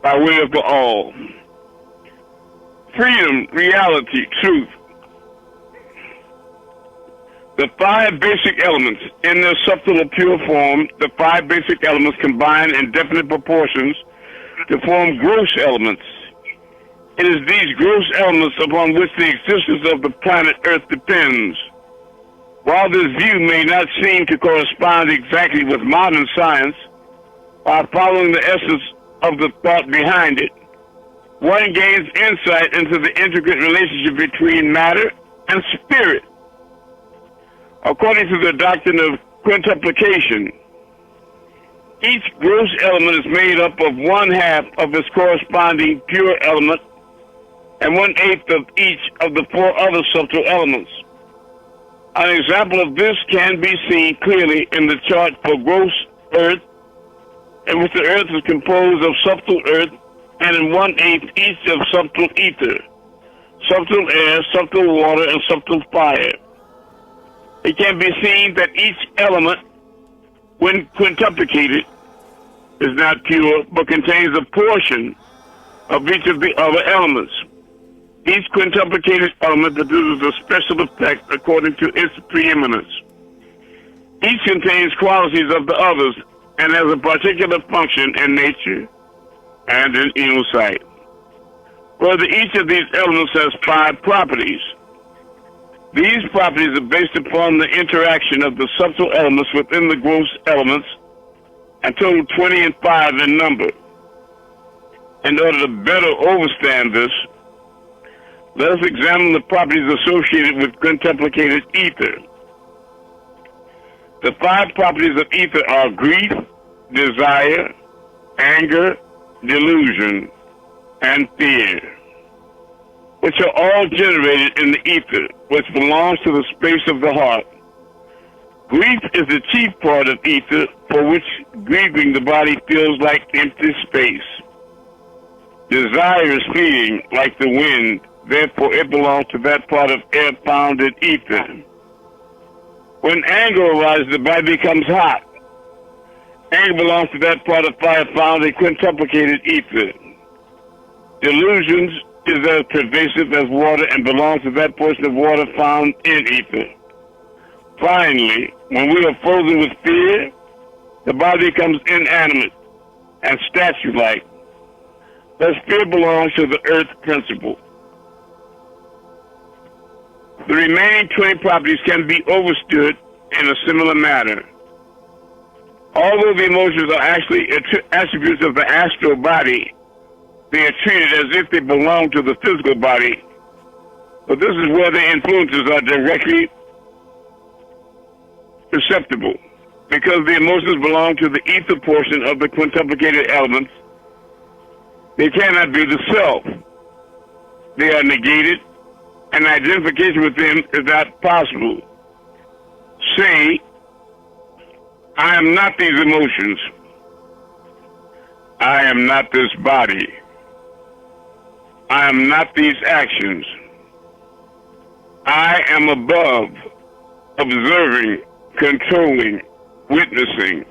by way of the all. Freedom, reality, truth. The five basic elements, in their subtle or pure form, the five basic elements combine in definite proportions to form gross elements. It is these gross elements upon which the existence of the planet Earth depends. While this view may not seem to correspond exactly with modern science, by following the essence of the thought behind it, one gains insight into the intricate relationship between matter and spirit. According to the doctrine of quintuplication, each gross element is made up of one half of its corresponding pure element and 1/8 of each of the four other subtle elements. An example of this can be seen clearly in the chart for gross Earth, in which the Earth is composed of subtle Earth and in 1/8 each of subtle ether, subtle air, subtle water, and subtle fire. It can be seen that each element, when quintuplicated, is not pure, but contains a portion of each of the other elements. Each quintuplicated element produces a special effect according to its preeminence. Each contains qualities of the others and has a particular function in nature and in insight. Further, each of these elements has 5 properties. These properties are based upon the interaction of the subtle elements within the gross elements, and total 20 and 5 in number. In order to better understand this, let us examine the properties associated with quintuplicated ether. The 5 properties of ether are grief, desire, anger, delusion, and fear, which are all generated in the ether, which belongs to the space of the heart. Grief is the chief part of ether, for which grieving the body feels like empty space. Desire is fleeting like the wind, therefore it belongs to that part of air found in ether. When anger arises, the body becomes hot. Anger belongs to that part of fire found in quintuplicated ether. Delusions is as pervasive as water and belongs to that portion of water found in ether. Finally, when we are frozen with fear, the body becomes inanimate and statue-like. Thus, fear belongs to the earth principle. The remaining 20 properties can be understood in a similar manner. Although the emotions are actually attributes of the astral body, they are treated as if they belong to the physical body. But this is where the influences are directly perceptible. Because the emotions belong to the ether portion of the quintuplicated elements, they cannot be the self. They are negated, and identification with them is not possible. Say, I am not these emotions. I am not this body. I am not these actions. I am above, observing, controlling, witnessing.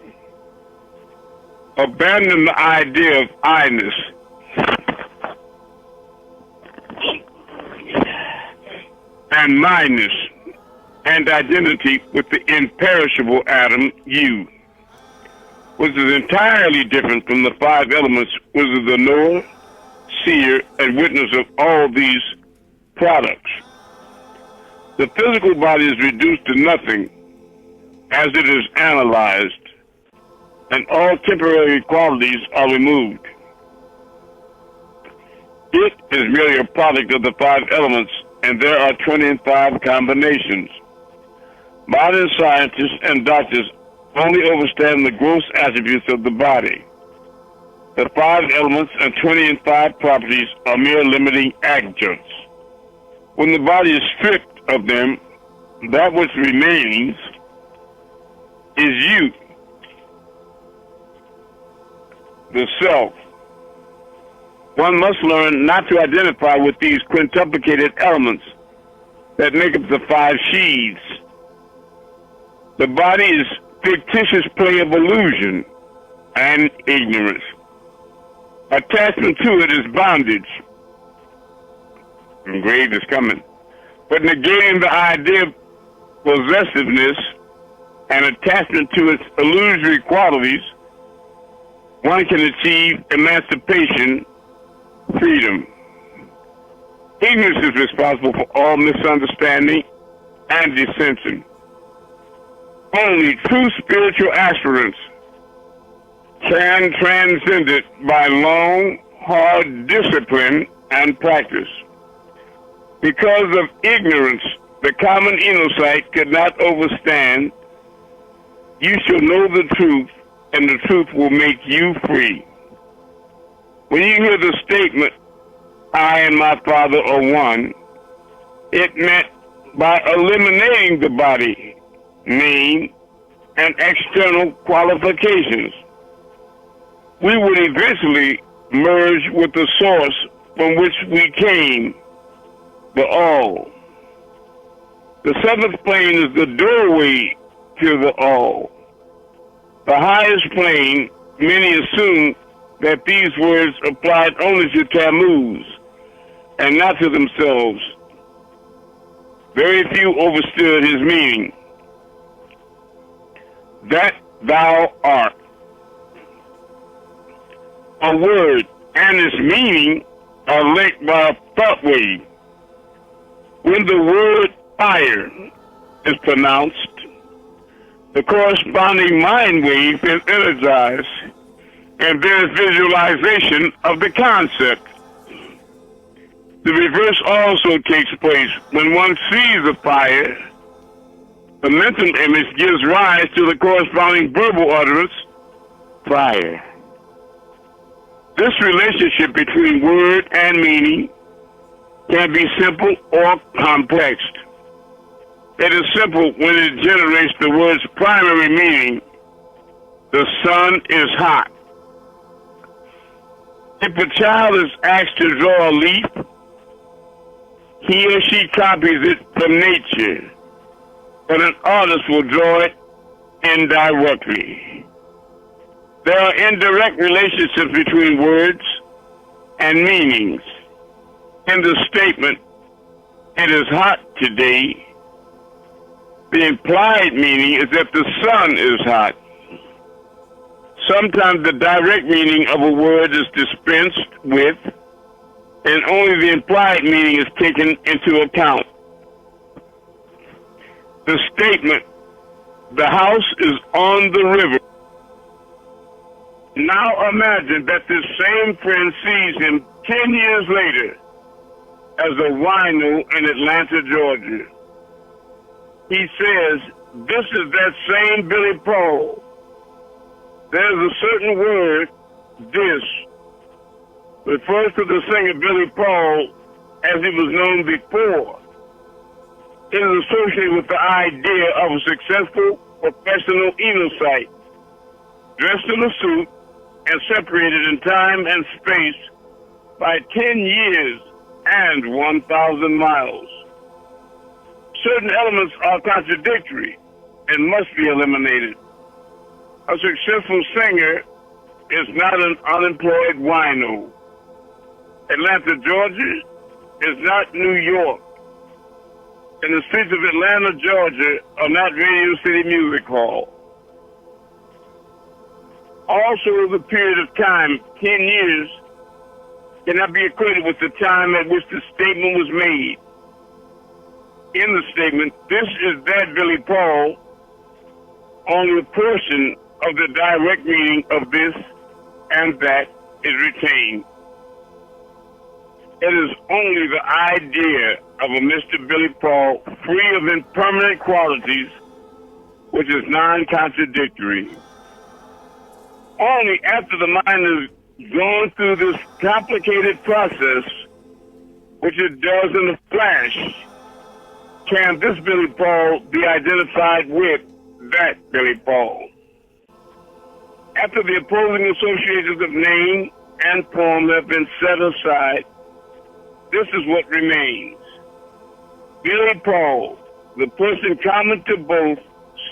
Abandon the idea of I-ness. And mineness and identity with the imperishable atom, you, which is entirely different from the 5 elements, which is the knower, seer, and witness of all these products. The physical body is reduced to nothing as it is analyzed, and all temporary qualities are removed. It is merely a product of the 5 elements, and there are 25 combinations. Modern scientists and doctors only understand the gross attributes of the body. The 5 elements and 25 properties are mere limiting adjuncts. When the body is stripped of them, that which remains is you, the self. One must learn not to identify with these quintuplicated elements that make up the 5 sheaths. The body is fictitious play of illusion and ignorance. Attachment to it is bondage. And grave is coming. But negating the idea of possessiveness and attachment to its illusory qualities, one can achieve emancipation, freedom. Ignorance is responsible for all misunderstanding and dissension. Only true spiritual aspirants can transcend it by long, hard discipline and practice. Because of ignorance, the common insight could not overstand. You shall know the truth, and the truth will make you free. When you hear the statement, I and my Father are one, it meant by eliminating the body, name, and external qualifications, we would eventually merge with the source from which we came, the all. The 7th plane is the doorway to the all. The highest plane, many assume that these words applied only to Tammuz and not to themselves. Very few understood his meaning. That thou art. A word and its meaning are linked by a thought wave. When the word fire is pronounced, the corresponding mind wave is energized, and there is visualization of the concept. The reverse also takes place. When one sees a fire, the mental image gives rise to the corresponding verbal utterance, fire. This relationship between word and meaning can be simple or complex. It is simple when it generates the word's primary meaning, the sun is hot. If a child is asked to draw a leaf, he or she copies it from nature, but an artist will draw it indirectly. There are indirect relationships between words and meanings. In the statement, "It is hot today," the implied meaning is that the sun is hot. Sometimes the direct meaning of a word is dispensed with, and only the implied meaning is taken into account. The statement, "The house is on the river." Now imagine that this same friend sees him 10 years later as a wino in Atlanta, Georgia. He says, "This is that same Billy Paul. There's a certain word, this, refers to the singer Billy Paul as he was known before. It is associated with the idea of a successful professional enocite, dressed in a suit and separated in time and space by 10 years and 1,000 miles. Certain elements are contradictory and must be eliminated. A successful singer is not an unemployed wino. Atlanta, Georgia is not New York. And the streets of Atlanta, Georgia are not Radio City Music Hall. Also, the period of time, 10 years, cannot be equated with the time at which the statement was made. In the statement, "This is that Billy Paul," only a portion of the direct meaning of this and that is retained. It is only the idea of a Mr. Billy Paul free of impermanent qualities, which is non-contradictory. Only after the mind has gone through this complicated process, which it does in a flash, can this Billy Paul be identified with that Billy Paul. After the opposing associations of name and form have been set aside, this is what remains. Billy Paul, the person common to both,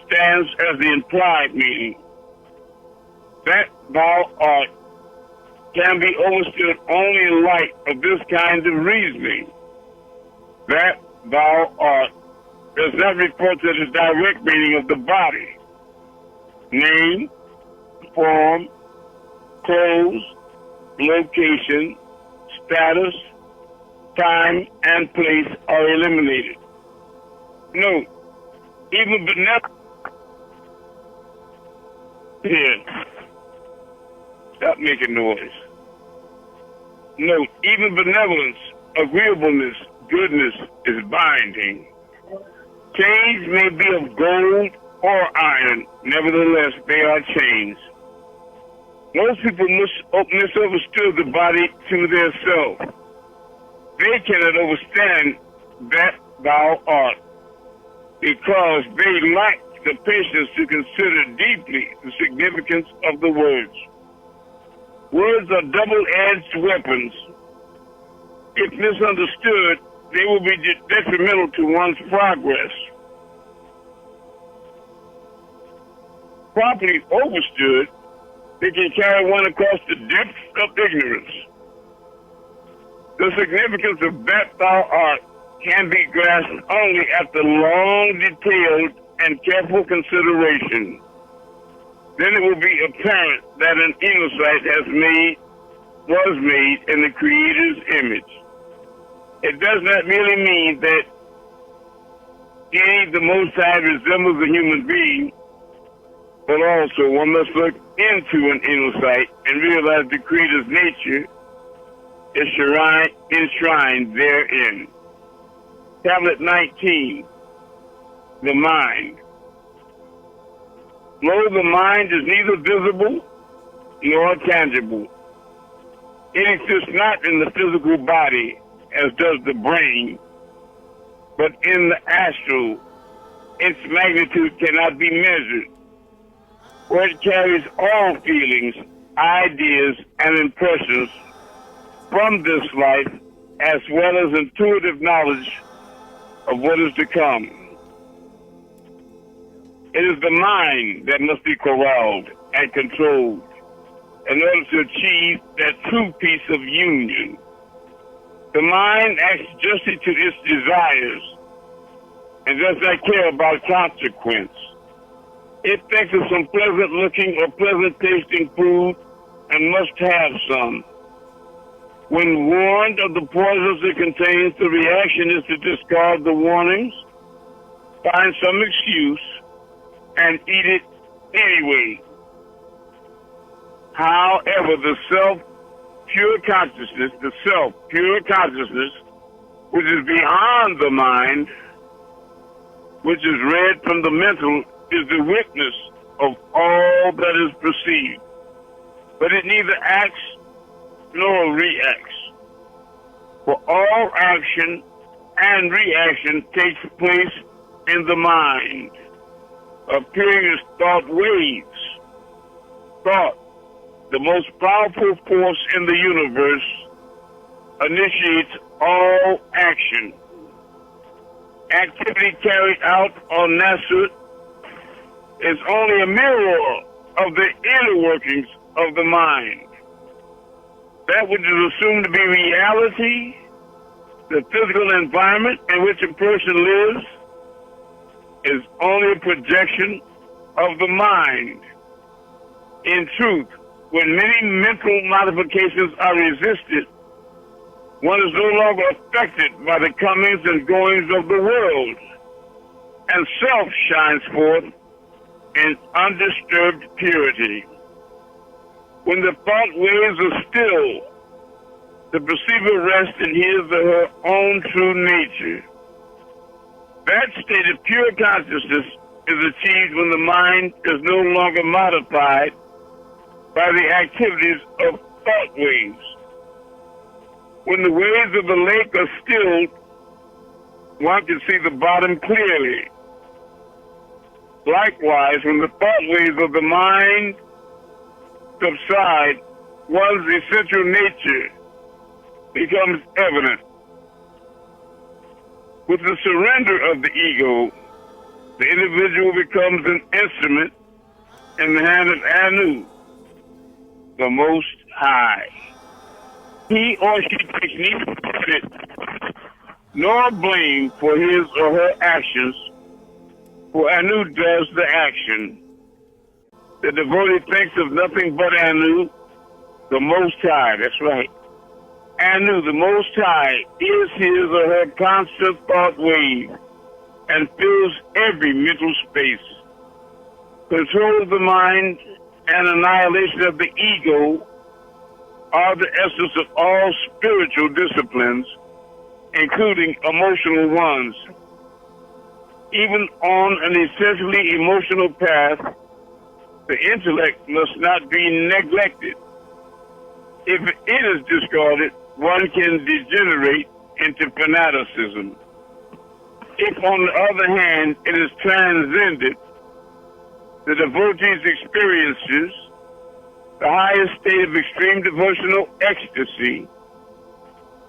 stands as the implied meaning. That thou art can be understood only in light of this kind of reasoning. That thou art does not refer to the direct meaning of the body. Name, form, clothes, location, status, time, and place are eliminated. Note, even benevolence. Here. Stop making noise. Note, even benevolence, agreeableness, goodness is binding. Chains may be of gold or iron, nevertheless they are chains. Most people misunderstood the body to their self. They cannot understand that thou art, because they lack the patience to consider deeply the significance of the words. Words are double-edged weapons. If misunderstood, they will be detrimental to one's progress. Properly understood, they can carry one across the depths of ignorance. The significance of that thou art can be grasped only after long, detailed, and careful consideration. Then it will be apparent that an insight has made was made in the Creator's image. It does not merely mean that the Most High resembles a human being, but also one must look into an inner sight and realize the Creator's nature is enshrined therein. Tablet 19, the mind. Lo, the mind is neither visible nor tangible. It exists not in the physical body as does the brain, but in the astral. Its magnitude cannot be measured, for it carries all feelings, ideas, and impressions from this life, as well as intuitive knowledge of what is to come. It is the mind that must be corralled and controlled in order to achieve that true peace of union. The mind acts justly to its desires and does not care about consequence. It thinks of some pleasant looking or pleasant tasting food and must have some. When warned of the poisons it contains, the reaction is to discard the warnings, find some excuse, and eat it anyway. However, the pure consciousness, which is beyond the mind, which is read from the mental, is the witness of all that is perceived. But it neither acts nor reacts. For all action and reaction takes place in the mind, appearing as thought waves. Thought, the most powerful force in the universe, initiates all action. Activity carried out on NASA is only a mirror of the inner workings of the mind. That which is assumed to be reality, the physical environment in which a person lives, is only a projection of the mind. In truth, when many mental modifications are resisted, one is no longer affected by the comings and goings of the world, and self shines forth in undisturbed purity. When the thought waves are still, the perceiver rests in his or her own true nature. That state of pure consciousness is achieved when the mind is no longer modified by the activities of thought waves. When the waves of the lake are stilled, one can see the bottom clearly. Likewise, when the thought waves of the mind subside, one's essential nature becomes evident. With the surrender of the ego, the individual becomes an instrument in the hand of Anu, the Most High. He or she takes neither credit nor blame for his or her actions, for Anu does the action. The devotee thinks of nothing but Anu, the Most High. That's right. Anu, the Most High, is his or her constant thought wave and fills every mental space. Control of the mind and annihilation of the ego are the essence of all spiritual disciplines, including emotional ones. Even on an essentially emotional path, the intellect must not be neglected. If it is discarded, one can degenerate into fanaticism. If, on the other hand, it is transcended, the devotee's experiences the highest state of extreme devotional ecstasy.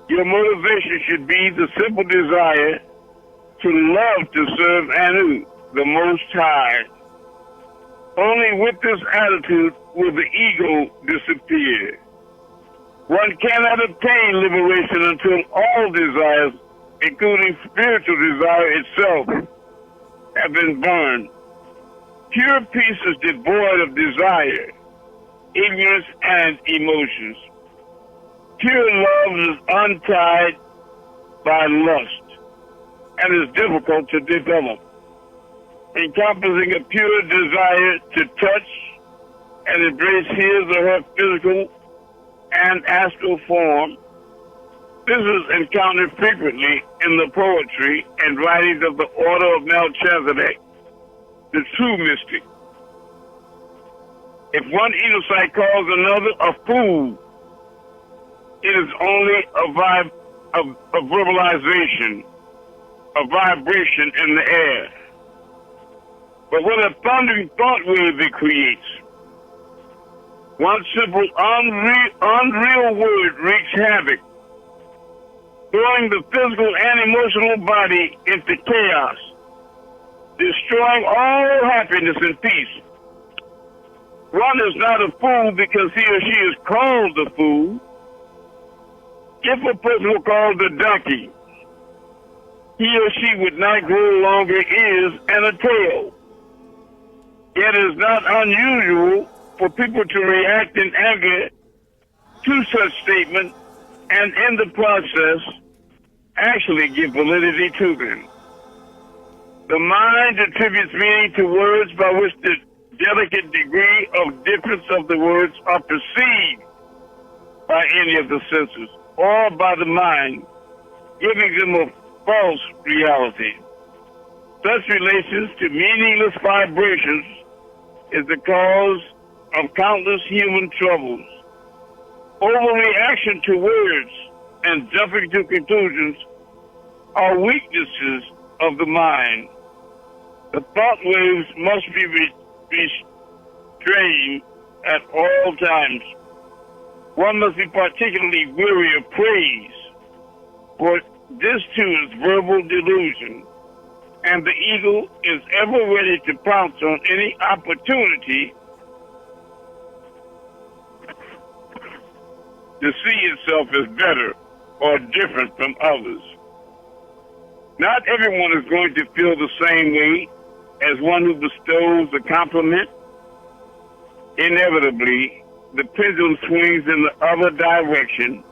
Your motivation should be the simple desire to love to serve Anu, the Most High. Only with this attitude will the ego disappear. One cannot obtain liberation until all desires, including spiritual desire itself, have been burned. Pure peace is devoid of desire, ignorance, and emotions. Pure love is untied by lust and is difficult to develop, encompassing a pure desire to touch and embrace his or her physical and astral form. This is encountered frequently in the poetry and writings of the Order of Melchizedek, the true mystic. If one Enocyte calls another a fool, it is only a verbalization, a vibration in the air. But what a thundering thought wave it creates. One simple unreal word wreaks havoc, throwing the physical and emotional body into chaos, destroying all happiness and peace. One is not a fool because he or she is called a fool. If a person were called a donkey, he or she would not grow longer ears and a tail. Yet it is not unusual for people to react in anger to such statements and in the process actually give validity to them. The mind attributes meaning to words by which the delicate degree of difference of the words are perceived by any of the senses or by the mind, giving them a false reality. Such relations to meaningless vibrations is the cause of countless human troubles. Overreaction to words and jumping to conclusions are weaknesses of the mind. The thought waves must be restrained at all times. One must be particularly weary of praise, for this too is verbal delusion, and the ego is ever ready to pounce on any opportunity to see itself as better or different from others. Not everyone is going to feel the same way as one who bestows a compliment. Inevitably, the pendulum swings in the other direction,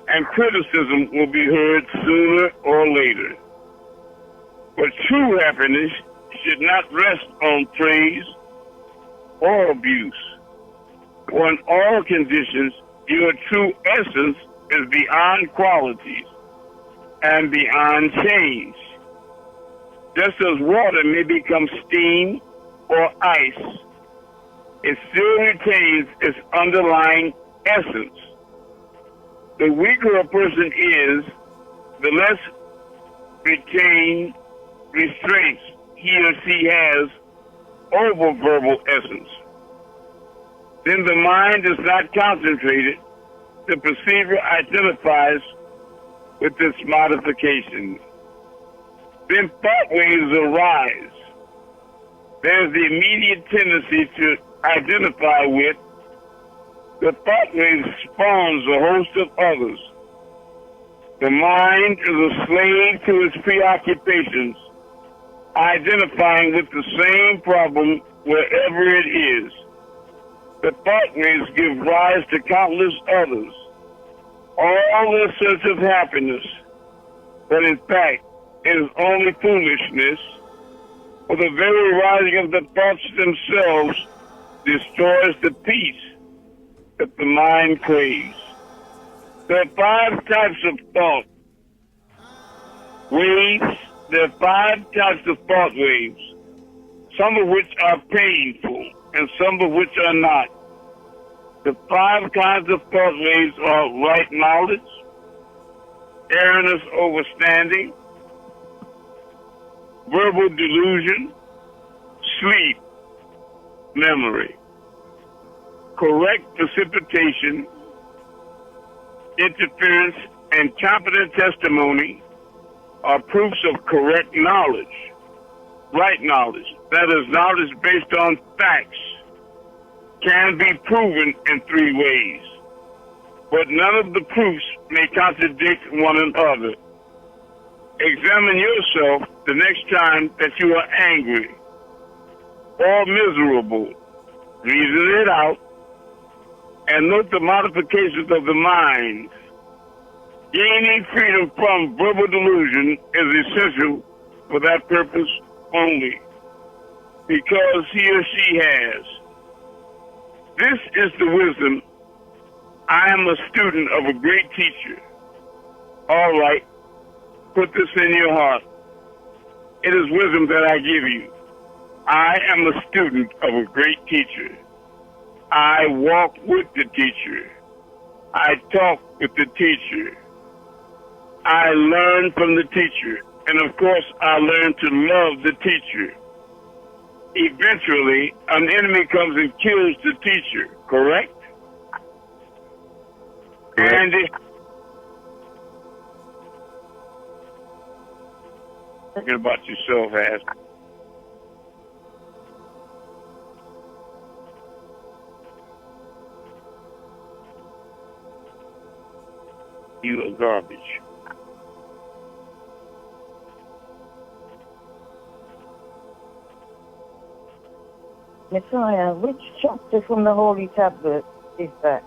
and criticism will be heard sooner or later. But true happiness should not rest on praise or abuse. For in all conditions, your true essence is beyond qualities and beyond change. Just as water may become steam or ice, it still retains its underlying essence. The weaker a person is, the less retained restraints he or she has over verbal essence. Then the mind is not concentrated. The perceiver identifies with its modifications. Then thought waves arise. There's the immediate tendency to identify with. The thought wave spawns a host of others. The mind is a slave to its preoccupations, identifying with the same problem wherever it is. The thought waves give rise to countless others, all in search of happiness, but in fact, it is only foolishness, for the very rising of the thoughts themselves destroys the peace that the mind craves. There are 5 types of thought waves. There are 5 types of thought waves, some of which are painful and some of which are not. The 5 kinds of thought waves are right knowledge, erroneous overstanding, verbal delusion, sleep, memory, correct precipitation, interference, and competent testimony are proofs of correct knowledge. Right knowledge, that is knowledge based on facts, can be proven in 3 ways, but none of the proofs may contradict one another. Examine yourself the next time that you are angry or miserable. Reason it out and note the modifications of the mind. Gaining freedom from verbal delusion is essential for that purpose only, because he or she has. This is the wisdom. I am a student of a great teacher. All right, put this in your heart. It is wisdom that I give you. I am a student of a great teacher. I walk with the teacher. I talk with the teacher. I learn from the teacher. And of course, I learn to love the teacher. Eventually, an enemy comes and kills the teacher, correct? And forget about yourself, Ash. You are garbage. Messiah, which chapter from the Holy Tablet is that?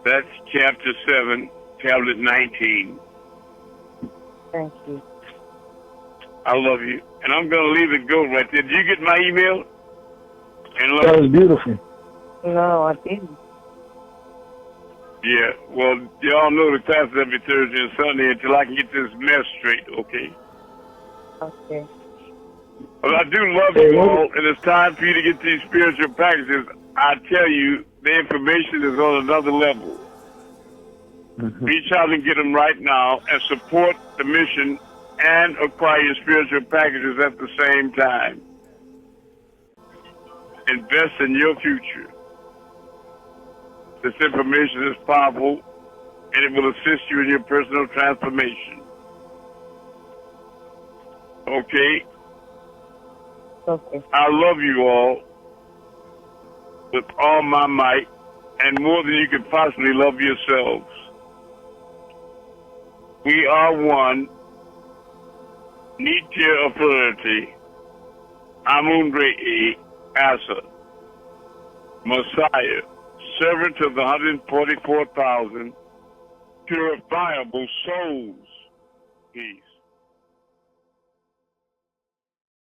That's chapter 7, tablet 19. Thank you. I love you. And I'm going to leave it go right there. Did you get my email? And That was beautiful. No, I didn't. yeah, well, y'all know the class every Thursday and Sunday until I can get this mess straight, okay? Okay. But I do love you all, and it's time for you to get these spiritual practices. I tell you, the information is on another level. Reach out and get them right now and support the mission and acquire your spiritual packages at the same time. Invest in your future. This information is powerful, and it will assist you in your personal transformation. Okay? Okay. I love you all with all my might, and more than you can possibly love yourselves. We are one. Nitya Authority. Amun-Rayay, Asa. Messiah, servant of the 144,000 purifiable souls. Peace.